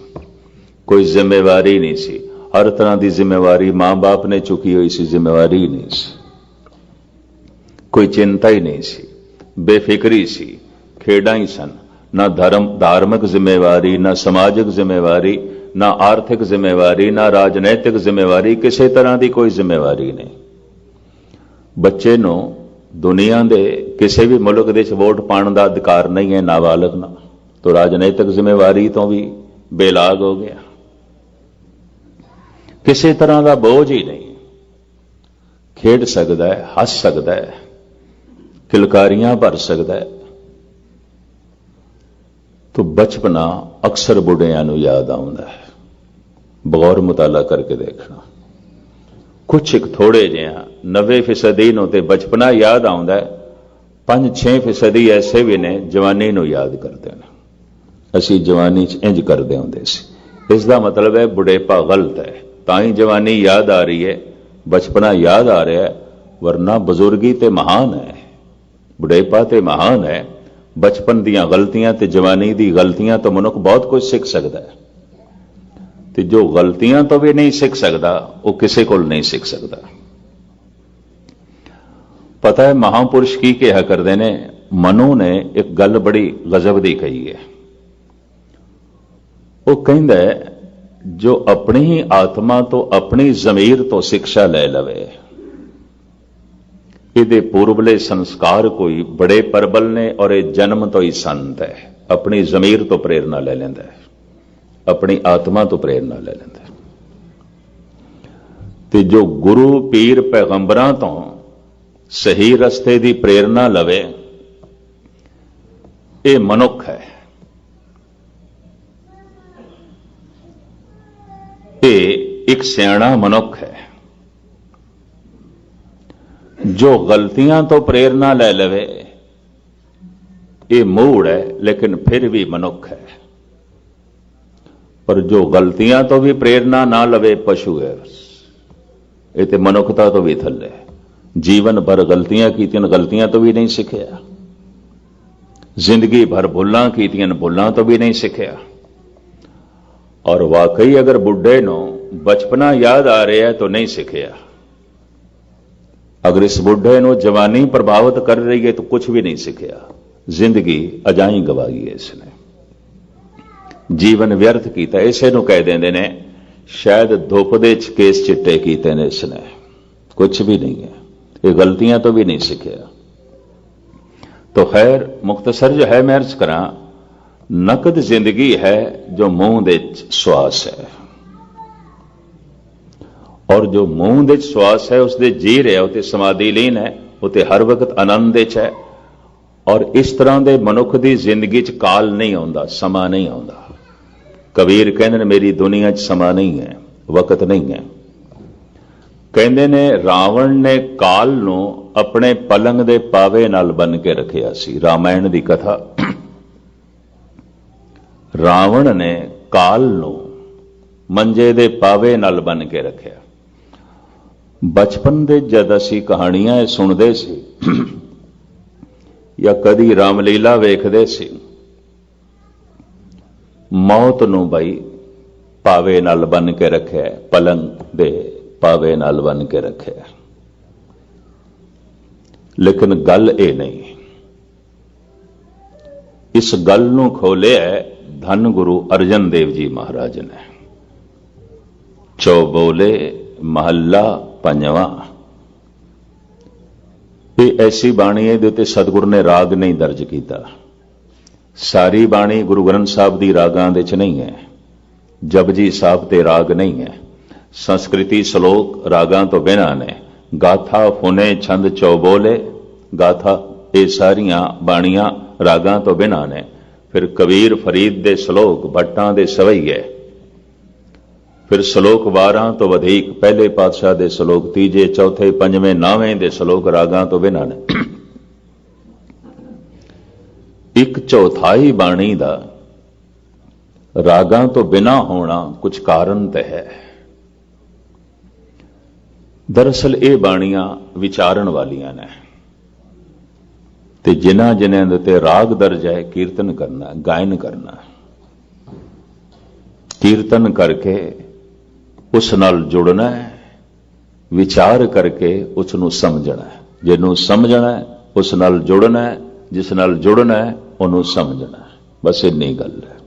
कोई जिम्मेवारी नहीं सी, हर तरह की जिम्मेवारी मां बाप ने चुकी हुई सी, जिम्मेवारी नहीं सी, कोई चिंता ही नहीं सी, बेफिक्री सी, खेड़ा ही सन, ना धार्मिक जिम्मेवारी, ना समाजिक जिम्मेवारी, ना आर्थिक जिम्मेवारी, ना राजनैतिक जिम्मेवारी, किसी तरह की कोई जिम्मेवारी नहीं। बच्चे नूं दुनिया के किसी भी मुल्क दे वोट पाने का अधिकार नहीं है, नाबालग ना, तो राजनैतिक जिम्मेवारी तो भी बेलाग हो गया। किसी तरह का बोझ ही नहीं, खेड सकता है, हस सकता है, किलकारियां भर सकता है। तो बचपना अक्सर बुढ़ियां नूं याद आउंदा है, बगौर मुताला करके देखना। कुछ एक थोड़े जिहा 90% नूं ते बचपना याद आउंदा है, 5-6% ऐसे भी ने जवानी नूं याद करते हैं। असी जवानी च इंज करदे हुंदे सी, इसका मतलब है बुढ़ेपा गलत है, ताई जवानी याद आ रही है, बचपना याद आ रहा है, वरना बुजुर्गी ते महान है, बुढ़ेपा ते महान है। बचपन दीयां गलतियां ते जवानी दी गलतियां तो मनुख बहुत कुछ सीख सकता है, ते जो गलतियां तो भी नहीं सीख सकता वो किसी को नहीं सीख सकता। पता है महापुरुष की कहा करते ने, मनु ने एक गल बड़ी गजब दी कही है। वो कहता है जो अपनी ही आत्मा तो अपनी जमीर तो शिक्षा ले लवे, इहदे पूर्वले संस्कार कोई बड़े प्रबल ने और ये जन्म तो ही संत है, अपनी जमीर तो प्रेरणा ले लेंदा है, अपनी आत्मा तो प्रेरणा ले लेंदा है। ते जो गुरु पीर पैगंबरां तो सही रस्ते की प्रेरणा लवे, ये मनुख है, ये एक सियाणा मनुख है। जो गलतियां तो प्रेरणा ले लवे ये मूड है, लेकिन फिर भी मनुख है। पर जो गलतियां तो भी प्रेरणा ना लवे पशु है, ये तो मनुखता तो भी थले, जीवन भर गलतियां कीतियां, गलतियां तो भी नहीं सीखिया, जिंदगी भर भुल्लां कीतियां, भुल्लां तो भी नहीं सीखिया। और वाकई अगर बुढ़े नो बचपना याद आ रहा है तो नहीं सीखिया, अगर इस बुढ़े नो जवानी प्रभावित कर रही है तो कुछ भी नहीं सीखिया, जिंदगी अजाई गवाई है इसने, जीवन व्यर्थ किया। इसे नूं कह देंदे ने शायद धुप दे केस चिट्टे कीते ने इसने, कुछ भी नहीं है, ये गलतियां तो भी नहीं सीखिया। तो खैर मुख्तसर जो है मैं अर्ज करा, नकद जिंदगी है जो मुंह दे श्वास है, और जो मुंह दे श्वास है उसदे जी रहा, उते समाधि लीन है, उते हर वक्त आनंद है। और इस तरह के मनुख की जिंदगी च काल नहीं आउंदा, समा नहीं आउंदा। कबीर कहते ने मेरी दुनिया च समा नहीं है, वक्त नहीं है। कहते ने रावण ने काल नूं अपने पलंग दे पावे नाल बन के रखिया सी, रामायण की कथा। रावण ने काल नूं मंजे दे पावे नाल बन के रखिया। बचपन दे जद असी कहानियां सुनते सी या कदी रामलीला वेखदे सी, मौत नूं बई पावे नाल बन के रखे, पलंग दे पावे नाल बन के रखे। लेकिन गल ये नहीं, इस गल नूं खोलिया धन गुरु अर्जन देव जी महाराज ने। चौबोले महला पंजवा, ये ऐसी बाणी है जिते सतगुरु ने राग नहीं दर्ज किया। सारी बाणी गुरु ग्रंथ साहब की रागां दे च नहीं है, जपजी साहब ते राग नहीं है, संस्कृति श्लोक रागां तो बिना ने, गाथा फुने छंद चौबोले, गाथा ये सारियां बाणियां रागां तो बिना ने। फिर कबीर फरीद दे श्लोक, भट्टां दे सवैये, फिर श्लोक 12 तो वधिक, पहले पातशाह दे श्लोक, तीजे चौथे पंजवें नावें दे श्लोक रागां तो बिना ने। एक चौथाई बाणी दा रागां तो बिना होना कुछ कारण ते है। दरअसल ये बाणियां विचारण वालियां ने, ते जिन्हां जिन्हां दे ते राग दर्ज है, कीर्तन करना, गायन करना, कीर्तन करके उस नाल जुड़ना है, विचार करके उसनूं समझना है, जिन्हों समझना है उस नाल जुड़ना है, जिस नाल जुड़ना है उन्हों समझना है, बस इन्नी गल है।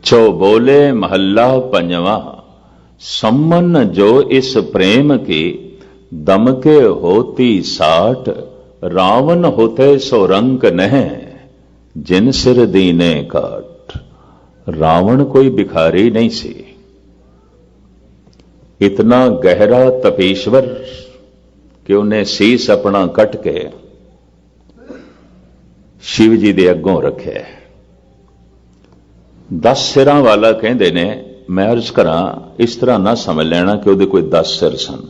चौबोले महला पंजवा, सम्मन जो इस प्रेम की दम के होती साठ, रावण होते सो रंक नह, जिन सिर दीने काट। रावण कोई भिखारी नहीं सी, इतना गहरा तपीश्वर कि उन्हें सीस अपना कट के शिव जी दे अगों रखे। 10 सिरां वाला कहते ने, मैं अर्ज करा इस तरह ना समझ लेना कि उहदे कोई 10 सिर सन।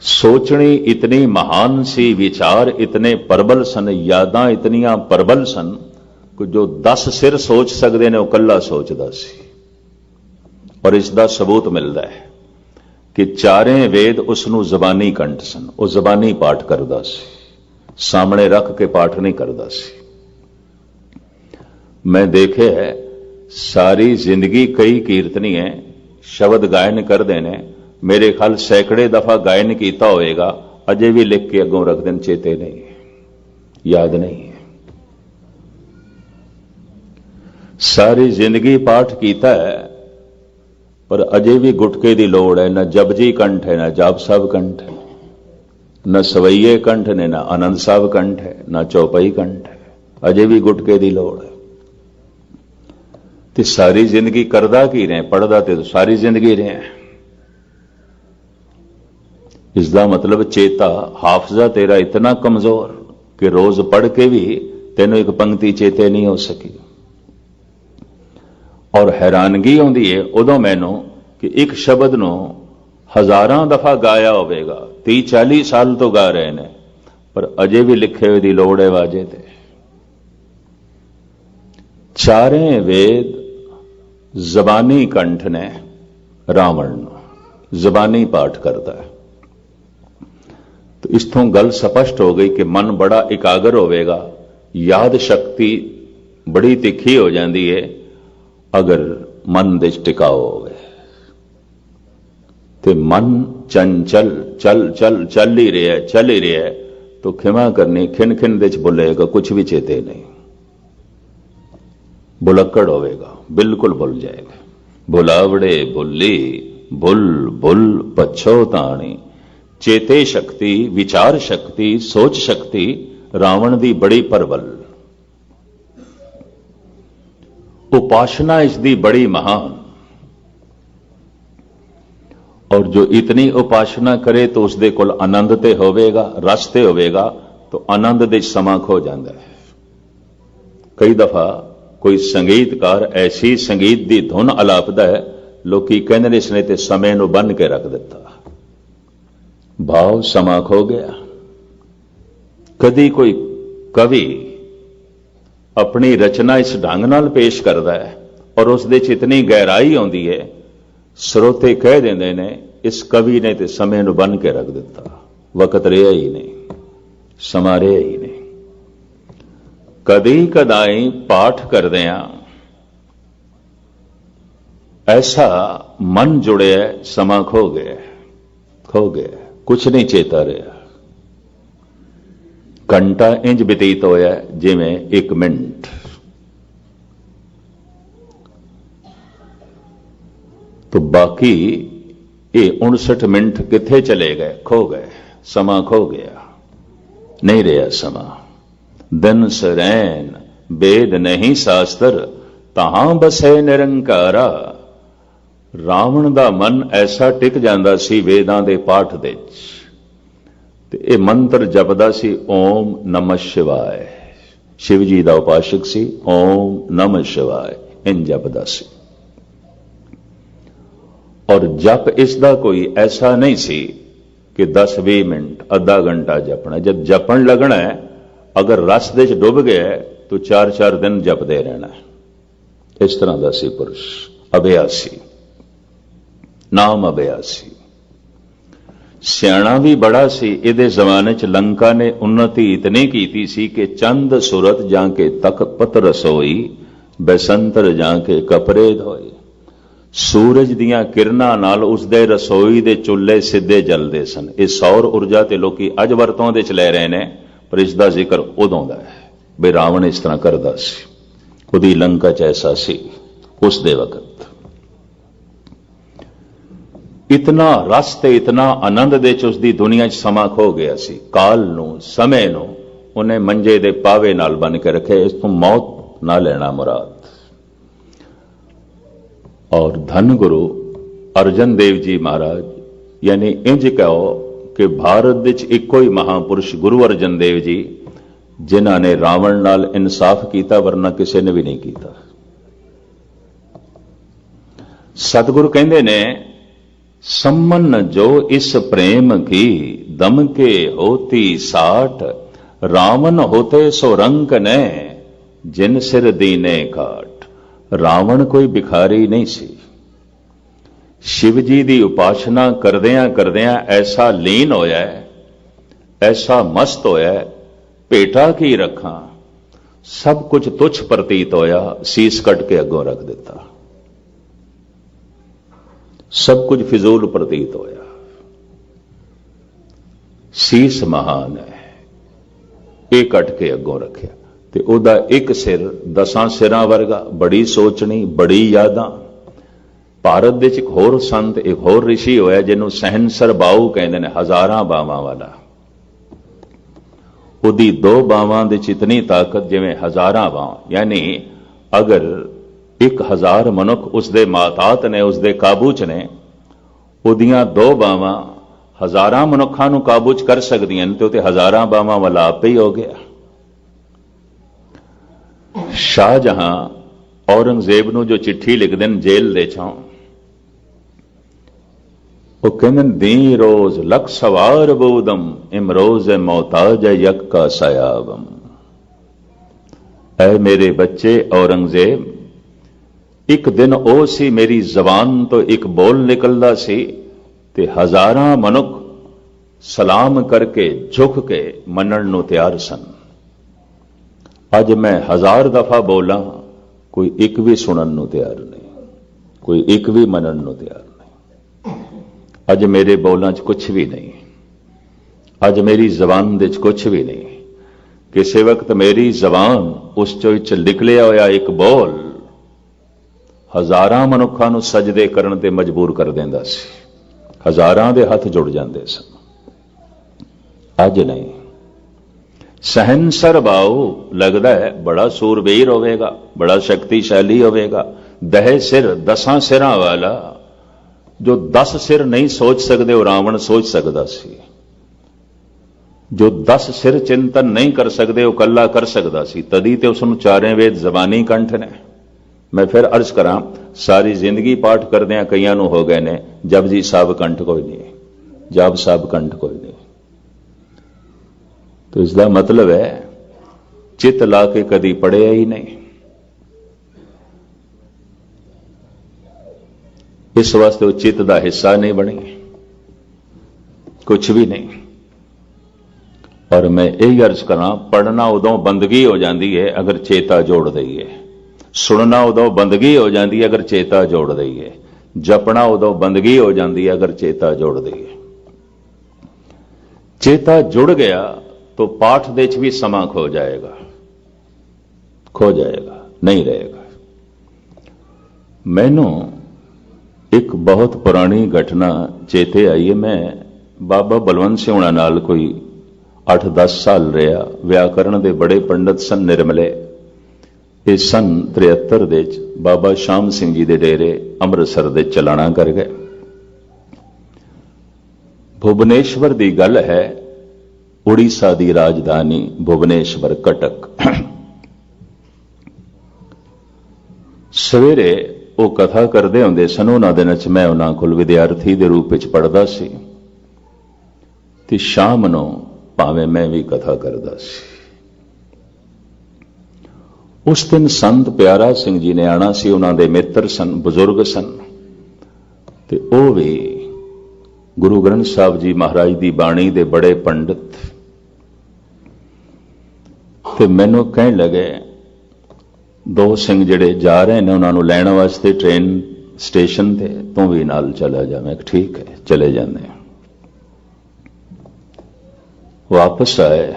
सोचनी इतनी महान सी, विचार इतने प्रबल सन, यादां इतनियां प्रबल सन ਕਿ ਜੋ 10 ਸਿਰ ਸੋਚ ਸਕਦੇ ਨੇ ਉਹ ਇਕੱਲਾ ਸੋਚਦਾ ਸੀ। ਔਰ ਇਸ ਦਾ ਸਬੂਤ ਮਿਲਦਾ ਹੈ ਕਿ ਚਾਰੇ ਵੇਦ ਉਸ ਨੂੰ ਜ਼ਬਾਨੀ ਕੰਠ ਸਨ। ਉਹ ਜ਼ਬਾਨੀ ਪਾਠ ਕਰਦਾ ਸੀ, ਸਾਹਮਣੇ ਰੱਖ ਕੇ ਪਾਠ ਨਹੀਂ ਕਰਦਾ ਸੀ। ਮੈਂ ਦੇਖਿਆ ਹੈ ਸਾਰੀ ਜ਼ਿੰਦਗੀ ਕਈ ਕੀਰਤਨੀ ਹੈ ਸ਼ਬਦ ਗਾਇਨ ਕਰਦੇ ਨੇ, ਮੇਰੇ ਖਿਆਲ ਸੈਂਕੜੇ ਦਫਾ ਗਾਇਨ ਕੀਤਾ ਹੋਵੇਗਾ, ਅਜੇ ਵੀ ਲਿਖ ਕੇ ਅੱਗੋਂ ਰੱਖ ਦੇਣ, ਚੇਤੇ ਨਹੀਂ, ਯਾਦ ਨਹੀਂ। ਸਾਰੀ ਜ਼ਿੰਦਗੀ ਪਾਠ ਕੀਤਾ ਹੈ ਪਰ ਅਜੇ ਵੀ ਗੁਟਕੇ ਦੀ ਲੋੜ ਹੈ। ਨਾ ਜਪਜੀ ਕੰਠ ਹੈ, ਨਾ ਜਾਪ ਸਾਹਿਬ ਕੰਠ ਹੈ, ਨਾ ਸਵਈਏ ਕੰਠ ਨੇ, ਨਾ ਆਨੰਦ ਸਾਹਿਬ ਕੰਠ ਹੈ, ਨਾ ਚੌਪਈ ਕੰਠ ਹੈ। ਅਜੇ ਵੀ ਗੁਟਕੇ ਦੀ ਲੋੜ ਹੈ। ਤੇ ਸਾਰੀ ਜ਼ਿੰਦਗੀ ਕਰਦਾ ਕੀ ਰਹੇ? ਪੜਦਾ ਤੇ ਸਾਰੀ ਜ਼ਿੰਦਗੀ ਰਹੇ। ਇਸ ਦਾ ਮਤਲਬ ਚੇਤਾ, ਹਾਫਜ਼ਾ ਤੇਰਾ ਇਤਨਾ ਕਮਜ਼ੋਰ ਕਿ ਰੋਜ਼ ਪੜ੍ਹ ਕੇ ਵੀ ਤੈਨੂੰ ਇੱਕ ਪੰਕਤੀ ਚੇਤੇ ਨਹੀਂ ਹੋ ਸਕੀ। ਔਰ ਹੈਰਾਨਗੀ ਆਉਂਦੀ ਹੈ ਉਦੋਂ ਮੈਨੂੰ ਕਿ ਇੱਕ ਸ਼ਬਦ ਨੂੰ ਹਜ਼ਾਰਾਂ ਦਫਾ ਗਾਇਆ ਹੋਵੇਗਾ, 30-40 ਸਾਲ ਤੋਂ ਗਾ ਰਹੇ ਨੇ, ਪਰ ਅਜੇ ਵੀ ਲਿਖੇ ਹੋਏ ਦੀ ਲੋੜ ਹੈ ਵਾਜੇ ਤੇ। ਚਾਰੇ ਵੇਦ ਜ਼ਬਾਨੀ ਕੰਠ ਨੇ ਰਾਵਣ ਨੂੰ ਜ਼ਬਾਨੀ ਪਾਠ ਕਰਦਾ ਹੈ। तो इथों गल स्पष्ट हो गई कि मन बड़ा इकागर होवेगा, याद शक्ति बड़ी तिखी हो जाती है अगर मन दे टिकाओ होवे। ते मन चंचल चल चल चल ही रहा है तो खिमा करनी खिन खिन दे बोलेगा, कुछ भी चेते नहीं, बुलक्कड़ होवेगा, बिल्कुल भुल जाएगा। भुलावड़े भुल्ली भुल भुल पछोताणी। चेते शक्ति, विचार शक्ति, सोच शक्ति रावण दी बड़ी परबल, उपासना इसकी बड़ी महान। और जो इतनी उपासना करे तो उसदे कोल आनंद ते होवेगा, रस ते होवेगा, तो आनंद दे समा खो जाता है। कई दफा कोई संगीतकार ऐसी संगीत दी धुन अलापदा है, लोकी कहंदे ने इसने ते समय नूं बन के रख दिता, भाव समा खो गया। कदी कोई कवि अपनी रचना इस ढंग नाल पेश करता है और उस दे इतनी गहराई आउंदी है, श्रोते कह देंदे ने इस कवि ने ते समय नूं बन के रख दिता, वक्त रहा ही नहीं, समा रहा ही नहीं। कदी कदाई पाठ करदियां ऐसा मन जुड़े, समा खो गया, कुछ नहीं चेता रहा। घंटा इंज बतीत होया जिवें 1 मिनट। तो बाकी ये 59 मिनट किथे चले गए? खो गए, समा खो गया, नहीं रहा समा। दिन सरैन वेद नहीं शास्त्र, तहां बसे निरंकारा। रावण दा मन ऐसा टिक जांदा सी वेदां दे पाठ दे ते ये मंत्र जपदा सी ओम नमः शिवाय। शिव जी दा उपासक सी, ओम नमः शिवाय इन जपदा सी। और जप इसदा कोई ऐसा नहीं सी कि 10-20 मिनट अद्धा घंटा जपना। जब जपन लगना है, अगर रस दे च डुब गया तो 4-4 दिन जपदे रहना। इस तरह दा सी पुरुष, अभ्यासी, नाम अभ्यासी। सियाणा भी बड़ा सी। इहदे जमाने च लंका ने उन्नति इतनी कीती सी कि चंद सुरत जाके तक पत रसोई, बसंतर जाके कपरे धोई। सूरज दियां किरनां नाल उसदे रसोई दे चुल्हे सिद्धे जलदे सन। ये सौर ऊर्जा ते लोकी अज वरतों दे च लै रहे ने, पर इसदा जिक्र उदों दा है भी रावण इस तरह करदा सी। उहदी लंका च ऐसा सी उस दे वक्त। इतना रस ते इतना आनंद दे च उसदी दुनिया च समा खो गया सी। काल नूं, समय नूं उन्हें मंजे दे पावे नाल बन के रखे, इस तो मौत ना लेना मुराद। और धन गुरु अर्जन देव जी महाराज, यानी इंज कहो कि भारत विच इक्को ही महापुरुष गुरु अर्जन देव जी जिन्हां ने रावण नाल इंसाफ कीता, वरना किसी ने भी नहीं कीता। सतगुरु कहंदे ने सम्मन जो इस प्रेम की, दम के होती साठ। रावण होते सो रंक ने, जिन सिर दीने काट। रावण कोई भिखारी नहीं सी। शिव जी की उपासना करदियां करदियां ऐसा लीन होया है, ऐसा मस्त होया है, भेटा की रखा, सब कुछ तुच्छ प्रतीत होया, सीस कट के अगों रख दिता। सब कुछ फिजूल प्रतीत होया। सीस महान है, ये कट के अगों रखिया ते ओदा एक सिर 10 सिरां वर्गा। बड़ी सोचनी, बड़ी यादां। भारत दे एक होर संत, एक होर ऋषि होया जिन्हों सहनसर बाऊ कहते हैं, 1000 बावां वाला। ओदी 2 बावां दे इतनी ताकत जिवें 1000 बावां। यानी अगर 1000 मनुख उसदे मातात ने, उसदे काबू च ने, ओदियां 2 बावां 1000 मनुखां नूं काबू च कर सकदियां ते उते 1000 बावां वाला आपे ही हो गया। शाहजहां औरंगजेब नूं जो चिट्ठी लिख देन जेल दे चों, वो कहंदे दी रोज लख सवार बूदम, इमरोज मोहताज यक का सयाबम। ऐ मेरे बच्चे औरंगजेब, एक दिन ओ सी मेरी जबान तो एक बोल निकलदा सी ते 1000 मनुख सलाम करके झुक के मनण नूं तैयार सन। अज मैं 1000 दफा बोला, कोई एक भी सुनन नूं तैयार नहीं, कोई एक भी मनण नूं तैयार नहीं। अज मेरे बोलां च कुछ भी नहीं, अज मेरी जबान दे च कुछ भी नहीं। किसी वक्त मेरी जबान उस चो निकलिया होया एक बोल 1000 मनुखां नूं सजदे करन ते मजबूर कर देंदा सी। 1000 दे हथ जुड़ जांदे सन। अज नहीं। सहनसर बाऊ लगदा है बड़ा सूरबीर होवेगा, बड़ा शक्तिशाली होवेगा। 10 सिर 10 सिरां वाला, जो 10 सिर नहीं सोच सकते वो रावण सोच सकता सी। जो 10 सिर चिंतन नहीं कर सकते वो कला कर सकता सी। तदी ते उसनूं 4 वेद जबानी कंठ ने। मैं फिर अर्ज करा, सारी जिंदगी पाठ करदियां कईयां नूं हो गए ने जपजी साहब कंठ कोई नहीं, जाप साहब कंठ कोई नहीं। तो इसका मतलब है चित ला के कदी पढ़िया ही नहीं। इस वास्ते वो चित का हिस्सा नहीं बनी, कुछ भी नहीं। और मैं यही अर्ज करा, पढ़ना उदों बंदगी हो जाती है अगर चेता जोड़ दईए। सुनना उदों बंदगी हो जाती है अगर चेता जोड़ दईए। जपना उदों बंदगी हो जाती है अगर चेता जोड़ दईए। चेता जुड़ गया तो पाठ दे च भी समा खो जाएगा, खो जाएगा, नहीं रहेगा। मैनू एक बहुत पुरानी घटना चेते आई है। मैं बाबा बलवंत सिंह हुणां नाल कोई 8-10 साल रहा। व्याकरण के बड़े पंडित सन, निर्मले। ये सन 73 दे बाबा श्याम सिंह जी के डेरे अमृतसर दे चलाना कर गए। भुवनेश्वर की गल है, उड़ीसा की राजधानी भुवनेश्वर, कटक। सवेरे वो कथा करते होंदे सन। उन्होंने दिन च मैं उन्होंने कोल विद्यार्थी के रूप में पढ़ता सी ते शाम नूं भावें मैं भी कथा करता सी। उस दिन संत प्यारा सिंह जी ने आना सी। उन्होंने मित्र सन, बुजुर्ग सन ते वो भी गुरु ग्रंथ साहब जी महाराज की बाणी के बड़े पंडित। ते मैनू कहन लगे, 2 सिंह जिहड़े जा रहे हैं उन्होंने लैण वास्ते ट्रेन स्टेशन ते, तू भी नाल चला जा। मैं ठीक है, चले जाने। वापस आए,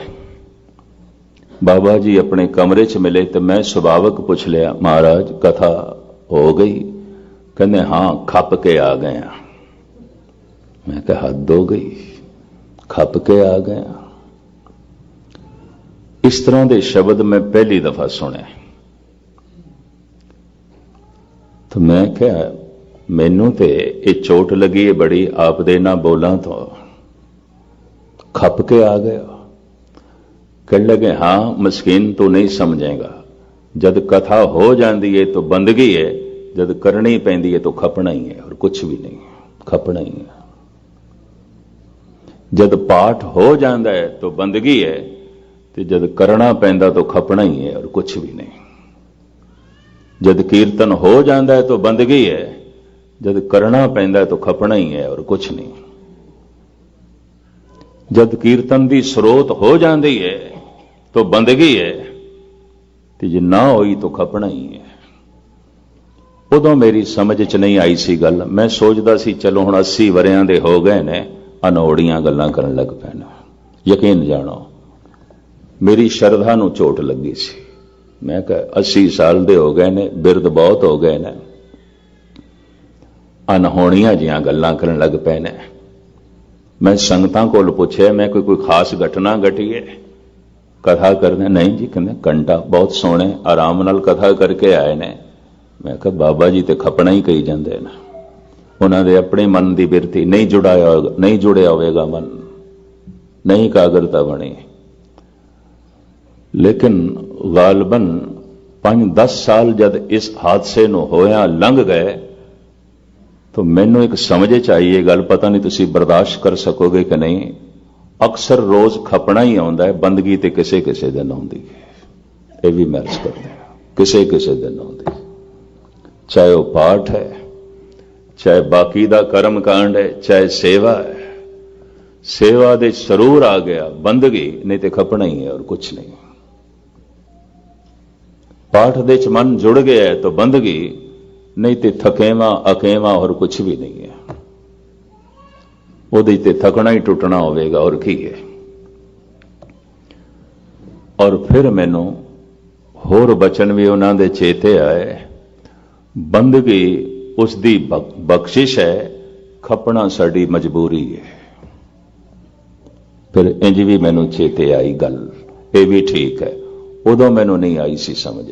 बाबा जी अपने कमरे च मिले तो मैं सुभावक पूछ लिया, महाराज कथा हो गई? कहने हाँ, खप के आ गया। मैं कहा हद हो गई, खप के आ गया। इस तरह के शब्द मैं पहली दफा सुने। तो मैं क्या, मैनू तो ये चोट लगी है बड़ी, आप दे ना बोला तो खप के आ गया। कह लगे हाँ मस्कीन तू नहीं समझेगा, जब कथा हो जाती है तो बंदगी है, जब करनी पैंदी है तो खपना ही है और कुछ भी नहीं, खपना ही है। जब पाठ हो जाता है तो बंदगी है, ਤੇ ਜਦ ਕਰਨਾ ਪੈਂਦਾ ਤਾਂ ਖਪਣਾ ਹੀ ਹੈ ਔਰ ਕੁਛ ਵੀ ਨਹੀਂ। जब कीर्तन हो जाता है तो बंदगी है, जब करना पैंदा है तो खपना ही है और कुछ नहीं। जब कीर्तन की स्रोत हो जाती है तो बंदगी है, तो जे ना होई तो खपना ही है। उदों मेरी समझ च नहीं आई सी गल। मैं सोचता सी चलो हुण 80 वरियां दे हो गए ने, अनोड़ियां गल्लां करन लग पैना। यकीन जानो मेरी श्रद्धा नूं चोट लगी सी। मैं कहा 80 साल दे हो गए ने, बिरद बहुत हो गए ने, अनहोणियां जिहां गल्लां करन लग पए ने। मैं संगतां कोल पुछया, मैं कोई खास घटना घटी है? कथा करने नहीं जी, कहंदे घंटा बहुत सोहणे आराम नाल कथा करके आए ने। मैं कहा बाबा जी ते खपना ही कही जांदे ने, उन्हां दे अपने मन दी बिरती नहीं जुड़िया होवेगा मन, नहीं कागरता बनी। लेकिन गालबन 5-10 साल जब इस हादसे नूं होया लंघ गए तो मैनू एक समझ च आई ये गल, पता नहीं तुसी बर्दाश्त कर सकोगे कि नहीं। अक्सर रोज खपना ही आउंदा है, बंदगी ते किसे किसे दिन आउंदी है। ये भी महर्ज करते हैं, किसे किसे दिन आउंदी, चाहे वह पाठ है, चाहे बाकी दा कर्म कांड है, चाहे सेवा है। सेवा दे सरूर आ गया, बंदगी नहीं ते खपना ही है और कुछ नहीं। पाठ दे च मन जुड़ गया है तो बंदगी, नहीं तो थकेवा अकेवा और कुछ भी नहीं है। उहदे ते थकना ही टुटना होवेगा और की है। और फिर मैनू होर बचन भी उन्हां दे चेते आए, बंदगी उसदी बख्शिश है, खपना साडी मजबूरी है। फिर इंज भी मैनू चेते आई गल, ये भी ठीक है, उदों मैनू नहीं आई सी समझ।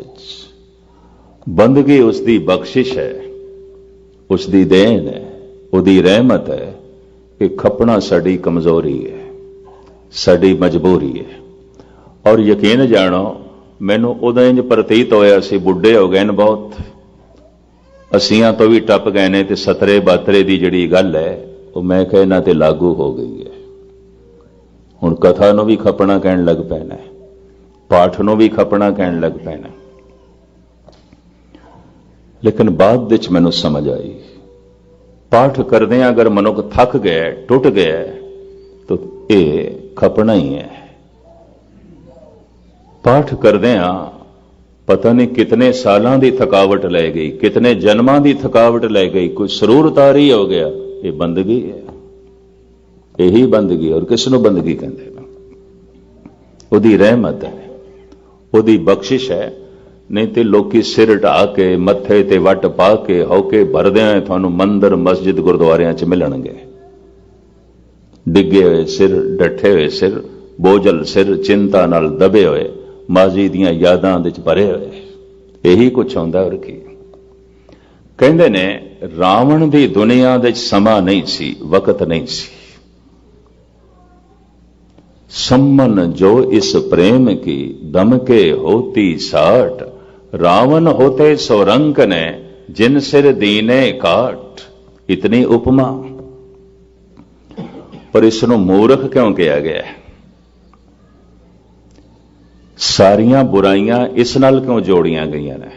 बंदगी उसदी बख्शिश है, उसदी देन है, उसदी रहमत है कि खपना साडी कमजोरी है, साडी मजबूरी है। और यकीन जानो मैनू उदों इंज प्रतीत होया सी, बुढ़े हो गए न बहुत, 80 तो भी टप गए ने, ते 17-72 की जिहड़ी गल है वो मैं कह इन्हां ते लागू हो गई है। हुण कथा नूं भी खपना कहण लग पैना है, पाठ नूं भी खपना कहण लग पैना। लेकिन बाद विच मैनूं समझ आई, पाठ करदे अगर मनुख थक गया, टुट गया, तो ये खपना ही है। पाठ करदे पता नहीं कितने सालां दी थकावट लै गई, कितने जन्मां दी थकावट लै गई, कोई सरूर तारी हो गया, ये बंदगी है। यही बंदगी, और किसनूं बंदगी कहंदे ने? उहदी रहमत है, उहदी बख्शिश है। नहीं तो लोकी सिर ढा के मत्थे ते वट पा के होके भरदियां तुहानूं मंदिर मस्जिद गुरुद्वारियां च मिलणगे। डिगे हुए सिर, डठे हुए सिर, बोझल सिर, चिंता नाल दबे हुए, माजी दियां यादां दे च भरे हुए, यही कुछ होंदा। और की कहंदे ने, रावण दी दुनिया दे च समा नहीं सी, वक्त नहीं सी। सम्मन जो इस प्रेम की दम के होती साठ, रावण होते सो रंक ने जिन सिर दीने काट। इतनी उपमा, पर इसनों मूर्ख क्यों किया गया है? सारियां बुराइयां इस नाल क्यों जोड़ियां गई ने?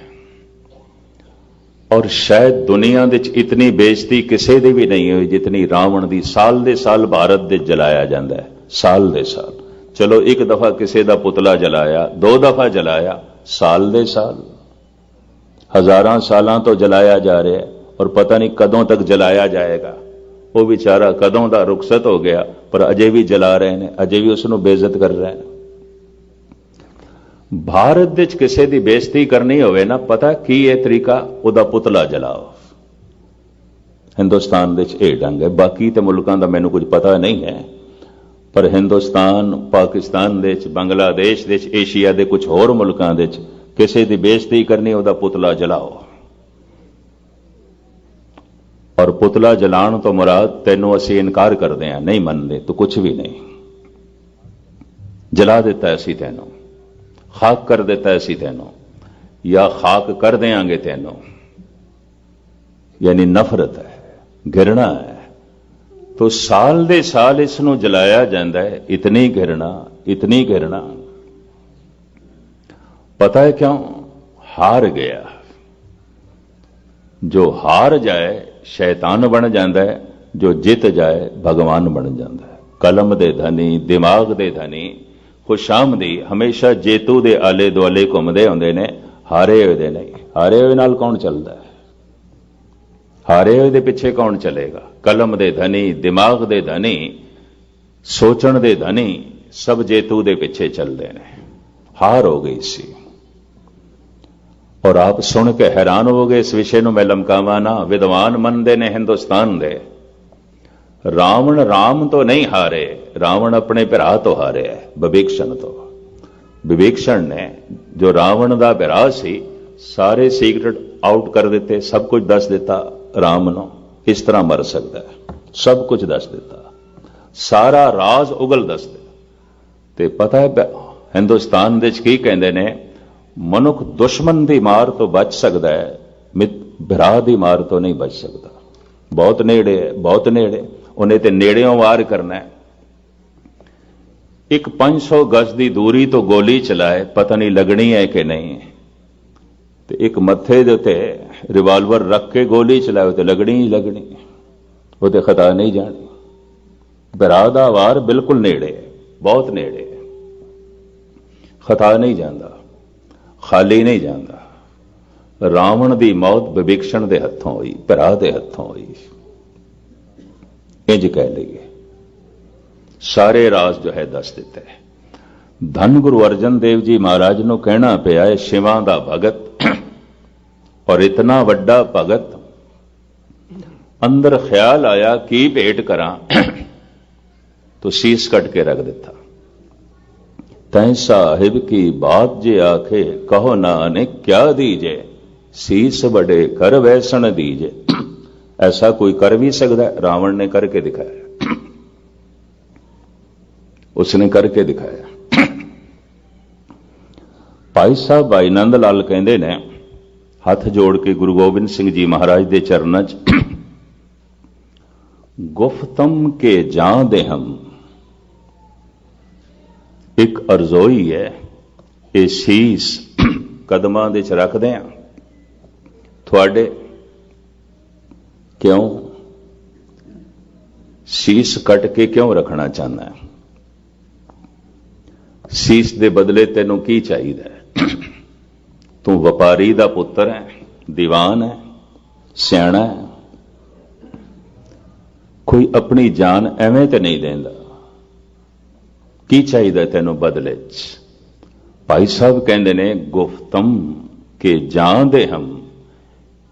और शायद दुनिया दे इतनी बेइज्जती किसी दी भी नहीं हुई जितनी रावण दी। साल दे साल भारत दे जलाया जाता है, साल दे साल। चलो एक दफा किसी का पुतला जलाया, 2 दफा जलाया, साल दे साल, हजारां सालां तो जलाया जा रहा है, और पता नहीं कदों तक जलाया जाएगा। वो बेचारा कदों दा रुखसत हो गया, पर अजे भी जला रहे हैं, अजे भी उसनूं बेइज्जत कर रहे हैं। भारत विच किसी की बेइज्जती करनी होवे ना, पता की है तरीका? उहदा पुतला जलाओ। हिंदुस्तान विच इह ढंग है, बाकी ते मुल्कां दा मैनूं कुछ पता नहीं है, पर हिंदुस्तान, पाकिस्तान विच, बांग्लादेश विच, एशिया के कुछ होर मुल्कां विच किसी की बेइज्जती करनी, उहदा पुतला जलाओ। और पुतला जलाण तो मुराद तैनूं असीं इनकार करदे हां, नहीं मनदे, तो कुछ भी नहीं। जला दिता असीं तैनूं, खाक कर देता असीं तैनूं, या खाक कर देंगे तैनूं, यानी नफरत है, घृणा है। तो साल दे साल इसनूं जलाया जाता है। इतनी घृणा, इतनी घृणा। पता है क्यों? हार गया। जो हार जाए शैतान बन जाता है, जो जित जाए भगवान बन जाता है। कलम दे धनी, दिमाग दे धनी, खुशामदी हमेशा जेतू दे आले दुआले घूमते होंदे ने, हारे हुए दे नहीं। हारे हुए नाल कौन चलता है? हारे हुए दे पिछे कौन चलेगा? कलम दे धनी, दिमाग दे धनी, सोचण दे धनी सब जेतू दे पिछे चलते हैं। हार हो गई सी। और आप सुन के हैरान हो गए। इस विषय ਨੂੰ मैं लमकावा ना, विद्वान मनते ने हिंदुस्तान दे, रावण राम तो नहीं हारे, रावण अपने भरा तो हारे है, विभीषण तो। विभीषण ने जो रावण का भरा सी सारे सीक्रेट आउट कर दिते, सब कुछ दस दिता राम ਨੂੰ, इस तरह मर सकता है, सब कुछ दस दिता, सारा राज उगल दस दिता। ते पता है हिंदुस्तान दे की कहते ने, मनुख दुश्मन की मार तो बच सकता है, भरा की मार तो नहीं बच सकता। बहुत नेड़े है, बहुत नेड़े, उन्हें तो नेड़ियों वार करना है। एक 500 गज की दूरी तो गोली चलाए, पता नहीं लगनी है कि नहीं, तो एक मत्थे दे उत्ते रिवाल्वर रख के गोली चलाए तो लगनी ही लगनी, वो तो खता नहीं जानी। भरा दा वार बिल्कुल नेड़े, बहुत नेड़े, खता नहीं जाता, खाली नहीं जाता। रावण की मौत विभीषण के हथों हुई, भरा के हथों हुई, इंज कह लीए। सारे राज जो है दस दिते। धन गुरु अर्जन देव जी महाराज को कहना पिया है, शिवां दा भगत और इतना वड्डा भगत, अंदर ख्याल आया की भेंट करा, तो शीस कट के रख दिता। तैं साहिब की बात जे आखे, कहो नानक क्या दीजे, शीस बड़े कर वैसन दीजे। ऐसा कोई कर भी सकता है? रावण ने करके दिखाया, उसने करके दिखाया। भाई साहब भाई नंद लाल कहते ने, हथ जोड़ के गुरु गोबिंद सिंह जी महाराज के चरणों च, गुफ्तम के जां दे हम, एक अरजोई है, ये शीस कदमां दे च रखदे हैं थोड़े। क्यों शीस कट के क्यों रखना चाहना है? शीस दे बदले तेनों की चाहिए? तू व्यापारी दा पुत्र है, दीवान है, सियाणा है, कोई अपनी जान एवें ते नहीं देंदा, की चाहिए तेनों बदले च? भाई साहब कहते ने, गुफ्तम के जान दे हम,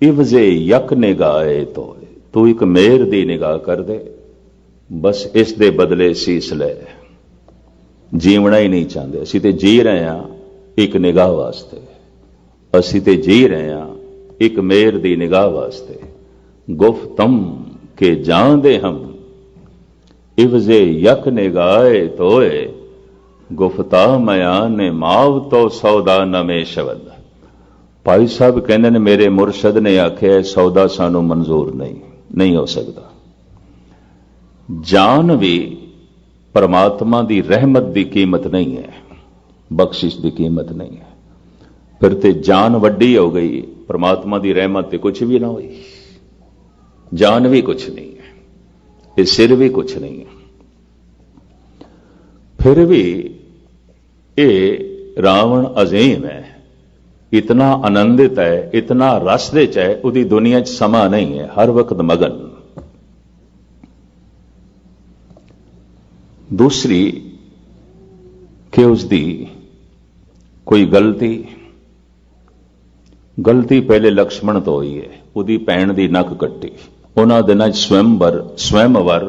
इवजे यक निगाहे तो, तू एक मेहर दी निगाह कर दे, बस इस दे बदले सीस ले। जीवना ही नहीं चाहते, असी तो जी रहे हैं एक निगाह वास्ते, असी तो जी रहे हैं एक मेहर दी निगाह वास्ते। गुफ्तम के जान दे हम, इवजे यक निगाहे तोए, गुफ्ता मया ने माव तो सौदा नमे शब्द। भाई साहब कहते ने, मेरे मुरशद ने आख्या सौदा सानू मंजूर नहीं हो सकता। जान भी परमात्मा की रहमत की कीमत नहीं है, बख्शिश की कीमत नहीं है। फिर तो जान वड्डी हो गई, परमात्मा की रहमत तो कुछ भी ना हुई। जान भी कुछ नहीं है, ये सिर भी कुछ नहीं है। फिर भी ये रावण अजीम है, इतना आनंदित है, इतना रस दे च है, उसकी दुनिया च समा नहीं है, हर वक्त मगन। दूसरी कि उसकी कोई गलती पहले लक्ष्मण तो हुई है, उसकी भैन की नक कट्टी। उन्होंने दिनों स्वयंवर,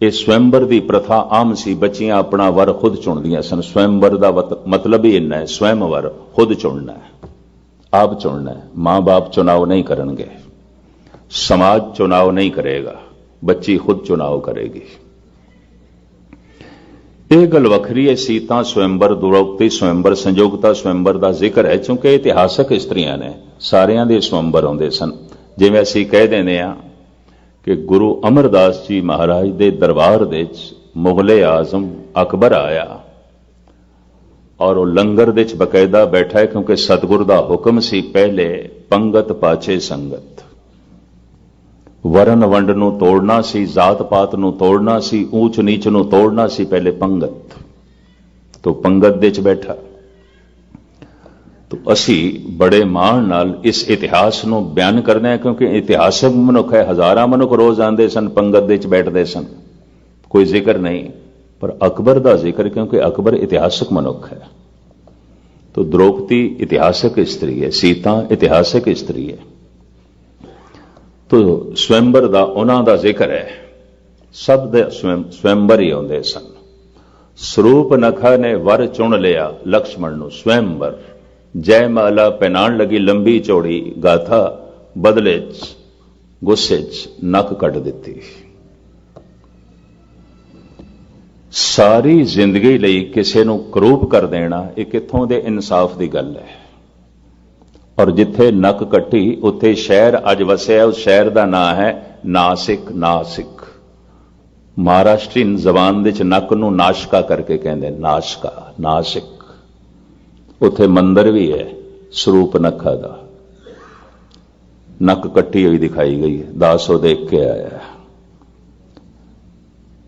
ये स्वयंवर की प्रथा आम सी, बच्चियां अपना वर खुद चुनदियां सन। स्वयंवर का मतलब ही इन्ना है, स्वयंवर खुद चुनना है, आप चुनना है। मां बाप चुनाव नहीं करेंगे, समाज चुनाव नहीं करेगा, बच्ची खुद चुनाव करेगी। यह गल वखरी है। सीता स्वयंवर, द्रौपदी स्वयंवर, संयोगता स्वयंवर का जिक्र है, क्योंकि इतिहासक स्त्रियां ने, सारियां दे स्वयंवर आउंदे सन। जिवें असीं कह देंदे आ कि गुरु अमरदास जी महाराज के दरबार दे मुगले आजम अकबर आया, और वो लंगर दे च बकायदा बैठा है, क्योंकि सतगुर दा हुक्म सी पहले पंगत पाछे संगत। वरण वंड नूं तोड़ना सी, जात पात नूं तोड़ना सी, ऊंच नीच नूं तोड़ना सी, पहले पंगत। तो पंगत दे च बैठा। तो असी बड़े माण नाल इस इतिहास नूं बयान करते हैं, क्योंकि इतिहासक मनुख है। हजारां मनुख रोज आंदे सन, पंगत दे च बैठते सन, कोई जिक्र नहीं। पर अकबर का जिक्र, क्योंकि अकबर इतिहासक मनुख है। तो द्रौपदी इतिहासक स्त्री है, सीता इतिहासक स्त्री है। तो स्वयंवर का उन्हां दा जिक्र है, सब दे स्वयंवर ही आउंदे सन। ਸਰੂਪ ਨਖਾ ने वर चुन लिया लक्ष्मण ਨੂੰ स्वयंवर। जयमाला पहनाण लगी लंबी चौड़ी गाथा, बदले गुस्से नक कट दी। सारी जिंदगी ਲਈ ਕਿਸੇ ਨੂੰ ਕਰੂਪ ਕਰ ਦੇਣਾ, ਇਹ ਕਿੱਥੋਂ ਦੇ ਇਨਸਾਫ ਦੀ ਗੱਲ ਹੈ। ਔਰ ਜਿੱਥੇ ਨਕ ਕੱਟੀ ਉੱਥੇ ਸ਼ਹਿਰ ਅੱਜ ਵਸਿਆ, ਉਸ ਸ਼ਹਿਰ ਦਾ ਨਾਂ ਹੈ ਨਾਸਿਕ। ਨਾਸਿਕ महाराष्ट्रीन जबान दे च नक नूं नाशका करके कहते, नाशका, नासिक। उत्थे मंदिर भी है ਸਰੂਪ नखा दा, नक कट्टी हुई दिखाई गई है, दास वो देख के आया।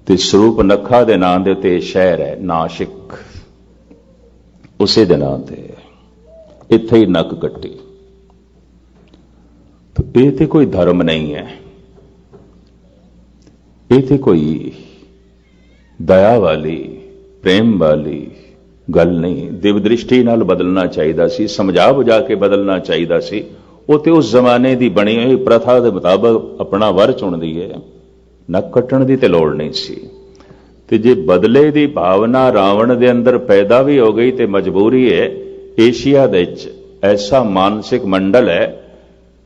ते ਸਰੂਪ नखा दे नां दे उत्ते शहर है नाशिक, उसे दे नां ते इत्थे ही नक कट्टी। तो ये ते कोई धर्म नहीं है, ये तो कोई दया वाली प्रेम वाली गल नहीं। दिव दृष्टि नाल बदलना चाहिए सी, समझा बुझा के बदलना चाहिए सी। वो तो उस जमाने की बनी हुई प्रथा के मुताबिक अपना वर चुनती है, नक कट्टण की तो लोड़ नहीं सी। ते जे बदले की भावना रावण के अंदर पैदा भी हो गई तो मजबूरी है। एशिया दे ऐसा मानसिक मंडल है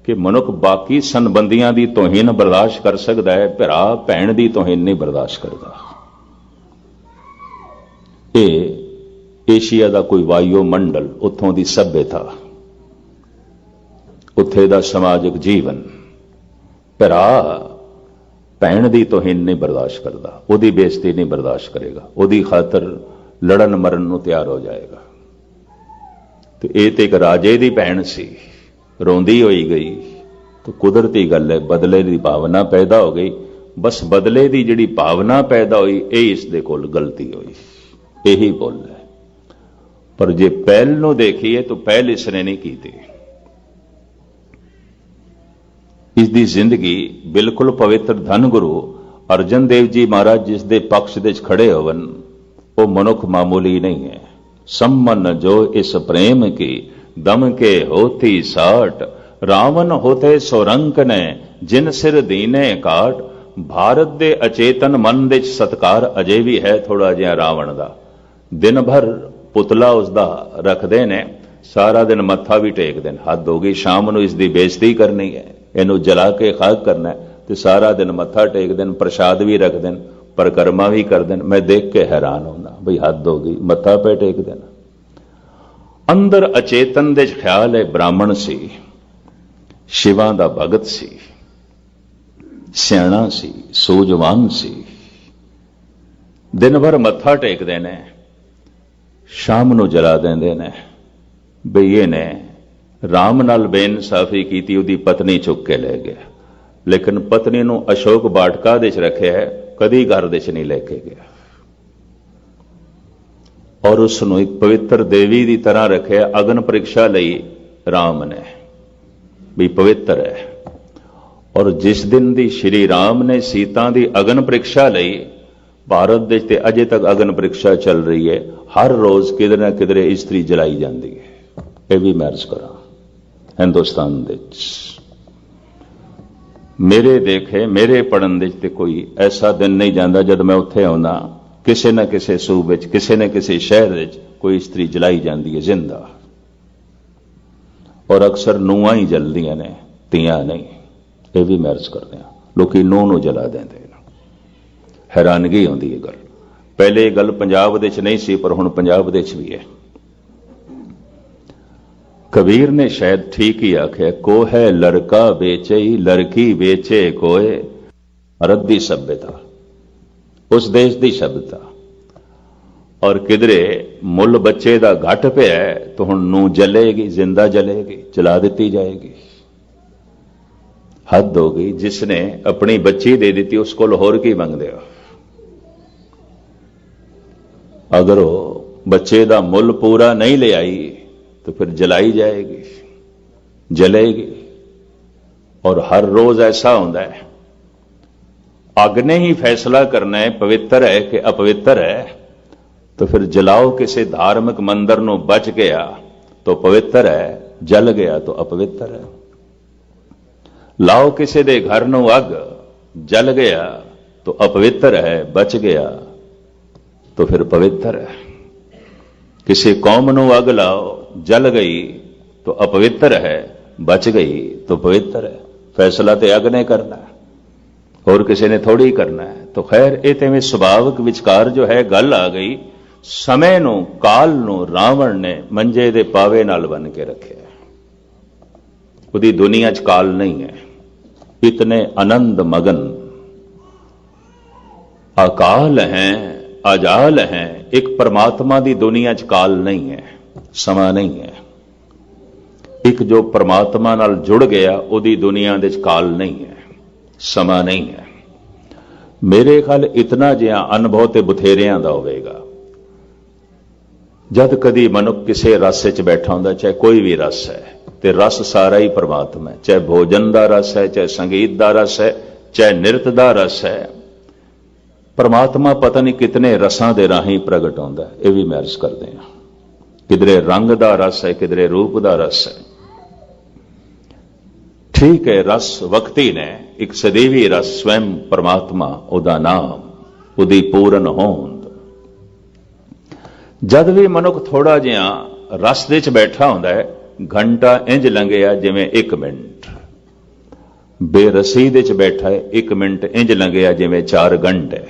कि मनुख बाकी संबंधियों की तोहीन बर्दाश्त कर सकता है, भरा भैन की तोहीन नहीं बर्दाश्त करता। ये एशिया का कोई वायु मंडल, उत्थों की सभ्यता, उत्थे दा समाजिक जीवन भरा भैन की तोहीन नहीं बर्दाश्त करता, उहदी बेइज्जती नहीं बर्दाश्त करेगा, उहदी खातर लड़न मरन नूं तैयार हो जाएगा। तो ये तो एक राजे की भैन सी, रोंदी होई गई। तो कुदरती गल है, बदले की भावना पैदा हो गई। बस बदले की जिहड़ी भावना पैदा हुई, यही इसदे कोल गलती हुई, यही बोल है। पर जे पहल नूं देखिए तो पहल इसने नहीं की थी। इसकी जिंदगी बिल्कुल पवित्र। धन गुरु अर्जन देव जी महाराज जिस दे पक्ष दे खड़े होवन, वो मनुख मामूली नहीं है। सम्मन जो इस प्रेम की दम के होती साठ, रावण होते सोरंक ने जिन सिर दीने काट। भारत दे अचेतन मन दे सत्कार अजे भी है थोड़ा जिहा रावण दा। दिन भर पुतला उसदा रखते ने, सारा दिन मत्था भी टेकते हैं। हद हो गई, शाम नूं इसदी बेइज्जती करनी है, इनू जला के खाक करना है, तो सारा दिन मत्था टेकते हैं, प्रसाद भी रखते हैं, परिक्रमा भी करते हैं। मैं देख के हैरान होना, बई हद हो गई, मत्था पे टेकते हैं। अंदर अचेतन दे ख्याल है ब्राह्मण सी, शिवां दा भगत सी, सियाणा सी, सूझवान सी। दिन भर मत्था टेकते ने, शाम नूं जला देंदे ने। बई इहने राम नाल बेइंसाफी कीती, उहदी पत्नी चुक के ले गया। लेकिन पत्नी नूं अशोक बाटका दे च रखिया है, कदी घर दे च नहीं लेके गया। और उसनों एक पवित्र देवी की तरह रखे। अग्न परीक्षा लई राम ने भी पवित्र है। और जिस दिन दी श्री राम ने सीता की अग्न परीक्षा लई, भारत देश ते अजे तक अग्न परीक्षा चल रही है। हर रोज किधर ना किधरे इस्त्री जलाई जाती है। यह भी मैं अर्ज करा हिंदुस्तान दे मेरे देखे मेरे पढ़न दे कोई ऐसा दिन नहीं जाता जब मैं उत्थे आउंदा किसी न किसी सूबे किसी न किसी शहर कोई इस्त्री जलाई जाती है जिंदा। और अक्सर नूहां ही जलदियां ने, तियां नहीं। यह भी मैं अर्ज करते हैं, लोग नूह नूं जला देंदे। हैरानगी आउंदी है गल। पहले गल पंजाब दे च नहीं सी, पर हुण पंजाब दे च भी है। कबीर ने शायद ठीक ही आख्या, को है लड़का बेचे लड़की बेचे कोए। भारत दी सभ्यता, उस देश दी सभ्यता। और किधरे मुल बच्चे का घट पिया तो हुण नूं जलेगी, जिंदा जलेगी, जला दी जाएगी। हद हो गई। जिसने अपनी बच्ची दे दी उस को होर की मंगदे हो? अगर वो बच्चे का मुल पूरा नहीं ले आई तो फिर जलाई जाएगी, जलेगी। और हर रोज ऐसा होता है, अग ने ही फैसला करना है पवित्र है कि अपवित्र है, तो फिर जलाओ किसी धार्मिक मंदिर नूं बच गया तो पवित्र है, जल गया तो अपवित्र है। लाओ किसी दे घर नूं अग, जल गया तो अपवित्र है, बच गया तो फिर पवित्र है। किसी कौम नूं अग लाओ, जल गई तो अपवित्र है, बच गई तो पवित्र है। फैसला तो अग ने करना है, और किसी ने थोड़ी करना है। तो खैर ये तो सुभाविक विचकार जो है गल आ गई। समय नूं, काल नूं रावण ने मंजे दे पावे नाल बन के रखे। उदी दुनिया च काल नहीं है। इतने आनंद मगन अकाल हैं, अजाल हैं। एक परमात्मा दी दुनिया च काल नहीं है, समा नहीं है। एक जो परमात्मा नाल जुड़ गया उदी दुनिया दे च काल नहीं है, समा नहीं है। मेरे ख्याल इतना जिहा अनुभव ते बथेरियां दा होवेगा। जद कदी मनुख किसी रस च बैठा होंदा, चाहे कोई भी रस है, ते रस सारा ही परमात्मा है। चाहे भोजन का रस है, चाहे संगीत का रस है, चाहे नृत्य का रस है, परमात्मा पता नहीं कितने रसां दे राही प्रगट होंदा है। यह भी मैं अर्ज करते हैं। किधरे रंग का रस है, किधरे रूप का रस है। ठीक है, रस वक्ती ने एक सदैवी रस स्वयं परमात्मा, उदा नाम, उदी पूर्ण होंद। जद भी मनुख थोड़ा जिहा रस दे च बैठा होंदा है, घंटा इंज लंघिया जिवें 1 मिनट। बेरसी दे च बैठा है, 1 मिनट इंज लंघिया जिवें 4 घंटे।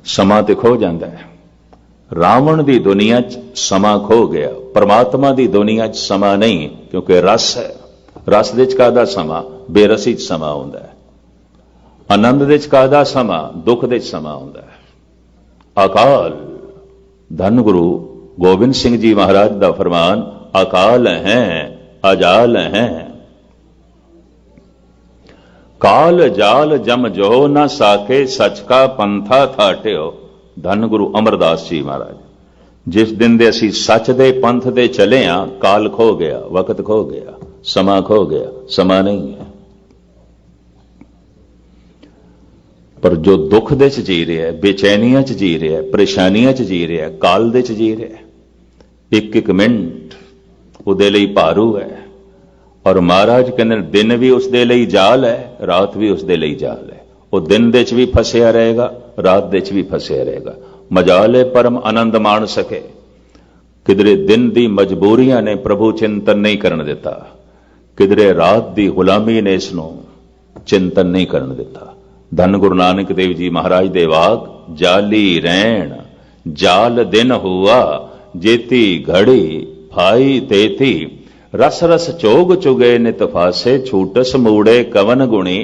समा ते खो जाता है। रावण दी दुनिया च समा खो गया, परमात्मा दी दुनिया च समा नहीं, क्योंकि रस है। रस दे च कादा समा? बेरसी च समा होंदा है। आनंद दे च कादा समा? दुख दे च समा होंदा है। अकाल, धन गुरु गोबिंद सिंह जी महाराज का फरमान, अकाल हैं, अजाल हैं। काल जाल जम जो न साके, सच का पंथा थाट्यो। धन गुरु अमरदास जी महाराज, जिस दिन दे असी सच दे पंथ दे चले हां, काल खो गया, वक्त खो गया, समा खो गया, समा नहीं है। पर जो दुख दे च जी रहा है, बेचैनियां च जी रहा है, परेशानियां च जी रहा है, काल दे च जी रहा है। एक एक मिनट उहदे लई भारू है। और महाराज कहते दिन भी उसदे लई जाल है, रात भी उसदे लई जाल है। वो दिन दे च भी फसिया रहेगा, रात दे च भी फसिया रहेगा। मजाल है परम आनंद माण सके। किधरे दिन दी मजबूरियां ने प्रभु चिंतन नहीं करन दिता, किधरे रात दी गुलामी ने इसनों चिंतन नहीं करन दिता। धन गुरु नानक देव जी महाराज दे वाक, जाली रैण जाल दिन हुआ, जेती घड़ी फाई तेती। रस रस चोग चुगे नित फासे, छूटस मूड़े कवन गुणी।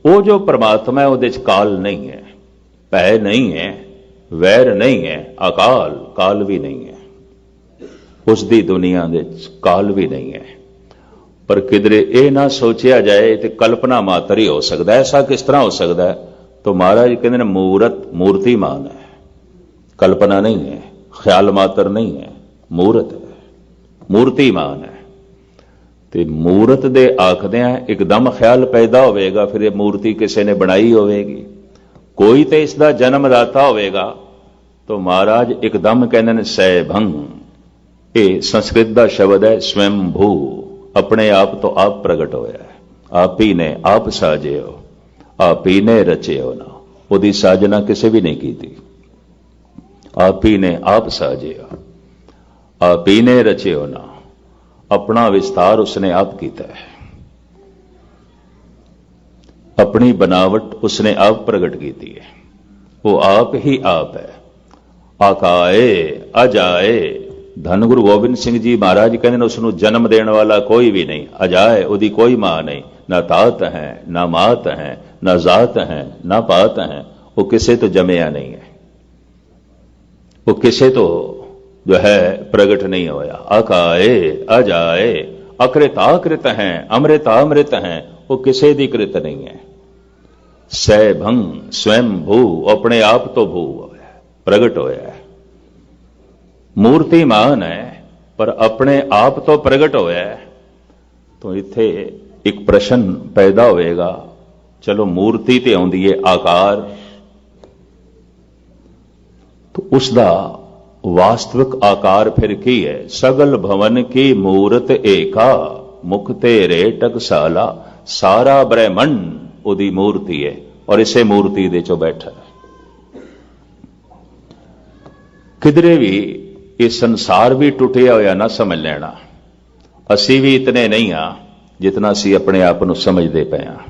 वो जो परमात्मा है उहदे च काल नहीं है, भय नहीं है, वैर नहीं है, अकाल, काल भी नहीं है। उसकी दुनिया दे काल भी नहीं है। पर किधरे ये ना सोचा जाए तो कल्पना मात्र ही हो सकता है। ऐसा किस तरह हो सकता है? तो महाराज कहते हैं मूर्त मूर्तिमान है, कल्पना नहीं है, ख्याल मात्र नहीं है, मूर्त है, मूर्तिमान है। ते मूर्त दे आखदियां एकदम ख्याल पैदा होवेगा, फिर ये मूर्ति किसी ने बनाई होवेगी। कोई तो इसका जन्मदाता होवेगा। तो महाराज एकदम कहते हैं सैभंग, ये संस्कृत का शब्द है स्वयंभू, अपने आप तो आप प्रगट होया है। आप ही ने आप साजे हो, आप ही ने रचे हो ना, उदी साजना किसी भी नहीं की थी। आप ही ने आप साजे हो, आप ही ने रचे हो ना, अपना विस्तार उसने आप किया है। अपनी बनावट उसने आप प्रगट की है। वो आप ही आप है। आकाए अजाए। धन गुरु गोबिंद सिंह जी महाराज कहते उसनों जन्म देने वाला कोई भी नहीं। अजाए, उदी कोई मां नहीं, ना तात है, ना मात है, ना जात है, ना पात है। वो किसी तो जमया नहीं है, वो किसी तो जो है प्रगट नहीं होया। अकाए अजाए अकृताकृत हैं, अमृतामृत हैं, वो किसी दी कृत नहीं है। सैभंग स्वयं भू, अपने आप तो भू होया, प्रगट होया है। मूर्तिमान है पर अपने आप तो प्रगट होया है। तो इत्थे एक प्रश्न पैदा होएगा, चलो मूर्ति ते आउंदी है आकार, तो उसका वास्तविक आकार फिर की है? सगल भवन की मूरत एका, मुख तेरे टकसाला, सारा ब्रह्मंड उदी मूर्ति है और इसे मूर्ति दे चो बैठा है। किधरे भी ये संसार भी टुटिया होया ना समझ लेना, असी भी इतने नहीं हाँ जितना असी अपने आप को समझते पे हाँ।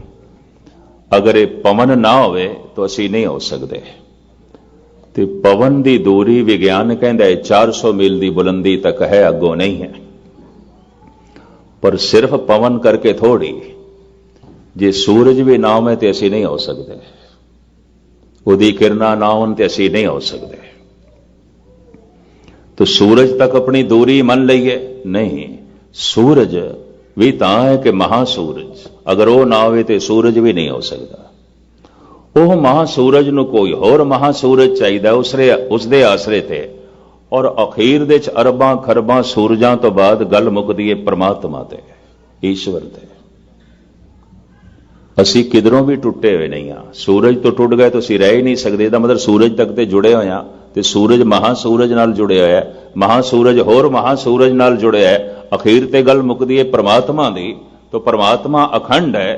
अगर ये पवन ना होवे तो असी नहीं हो सकते। ते पवन की दूरी विज्ञान कहता है 400 मील की बुलंदी तक है, अगों नहीं है। पर सिर्फ पवन करके थोड़ी, जे सूरज भी ना होवे तो असी नहीं हो सकते, उदी किरणा ना होन तो असी नहीं हो सकते। तो सूरज तक अपनी दूरी मन लईए नहीं, सूरज भी तां है कि महासूरज, अगर वो ना होवे तो सूरज भी नहीं हो सकता। ਉਹ महासूरज ਨੂੰ कोई होर महासूरज चाहिए उसके आसरे ते, और अखीर दे च अरबां खरबां सूरजां तो बाद गल मुकदी है परमात्मा ते, ईश्वर ते। असी किधरों भी टुटे हुए नहीं हाँ। सूरज तो टुट गए तो असी रह ही नहीं सकते, इसका मतलब सूरज तक ते जुड़े हुए हाँ। ते सूरज महासूरज नाल जुड़े हुआ है, महासूरज होर महासूरज नाल जुड़े है, अखीर ते गल मुकदी है परमात्मा दी। तो परमात्मा अखंड है,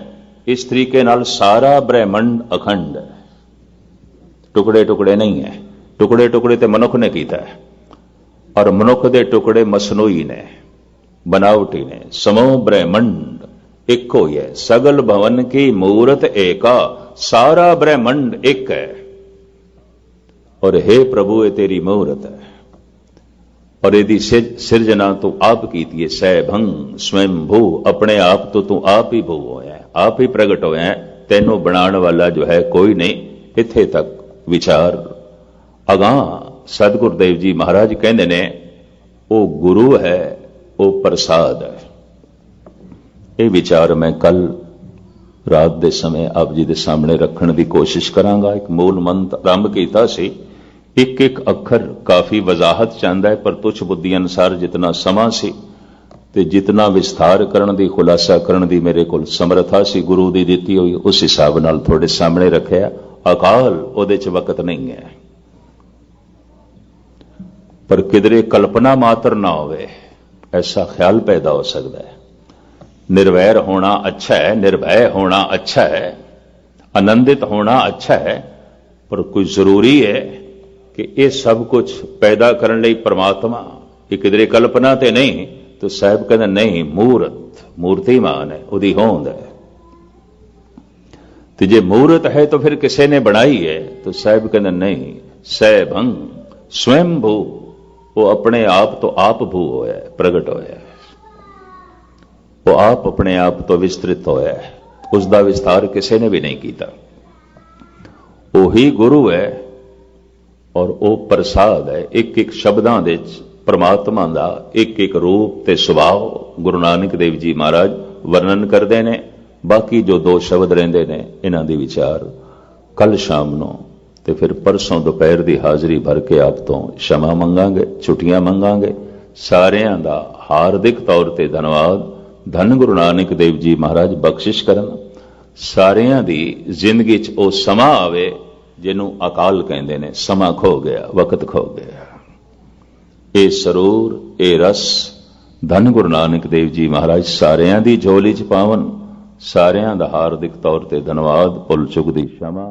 इस तरीके नाल सारा ब्रह्मंड अखंड है, टुकड़े टुकड़े नहीं है। टुकड़े टुकड़े ते मनुख ने कीता है, और मनुख दे टुकड़े मसनूई ने, बनावटी ने। समूह ब्रह्मंड एक ही है, सगल भवन की मूरत एका, सारा ब्रह्मंड एक है। और हे प्रभु ये तेरी मूरत है, और यदि सिरजना तू आप कीती है। सैभंग स्वयं भू, अपने आप तो तू आप ही भू होया है, आप ही प्रगट होया है, तेनों बनाने वाला जो है कोई नहीं। इत्थे तक विचार अगां सतगुरुदेव जी महाराज कहते ने, वो गुरु है, वो प्रसाद है। ये विचार मैं कल रात के समय आप जी के सामने रखने की कोशिश करांगा। एक मूल मंत्र आरंभ किया सी, एक एक अखर काफी वजाहत चाहता है, पर तुच्छ बुद्धि अनुसार जितना समा सी ते जितना विस्तार करने की, खुलासा करने की मेरे को समर्था सी गुरु की दिती हुई, उस हिसाब नाल थोड़े सामने रखा। अकाल उहदे च वकत नहीं है, पर किधरे कल्पना मात्र ना होवे ऐसा ख्याल पैदा हो सकता है। निर्वैर होना अच्छा है, निर्भय होना अच्छा है, आनंदित होना अच्छा है, पर कोई जरूरी है कि ये सब कुछ पैदा करने लिए परमात्मा, ये किधरे कल्पना ते नहीं। तो साहब कहते नहीं, मूर्त मूर्तिमान है, उदी होंद है। तो जे मूर्त है तो फिर किसी ने बनाई है? तो साहब कहते नहीं, सैभंग स्वयं भू, वो अपने आप तो आप भू होया, प्रगट होया, वो आप अपने आप तो विस्तृत होया, उसका विस्तार किसी ने भी नहीं किया। वही गुरु है और वो प्रसाद है। एक एक शब्दां दे परमात्मा का एक एक रूप ते सुभाव गुरु नानक देव जी महाराज वर्णन करते हैं। बाकी जो दो शब्द रहिंदे ने, इन्हां दी विचार कल शाम नूं ते फिर परसों दोपहर की हाज़री भर के आप तो क्षमा मंगांगे, छुट्टियां मंगांगे। सारियां दा हार्दिक तौर ते धन्यवाद। धन गुरु नानक देव जी महाराज बख्शिश करन, सारियां दी जिंदगी च ओ समा आवे जिन्हों अकाल कहते हैं। समा खो गया, वक्त खो गया। ये सरूर, ये रस धन गुरु नानक देव जी महाराज सारियां दी झोली च पावन। सारियां दा हार्दिक तौर ते धन्यवाद। भुल चुक दी क्षमा।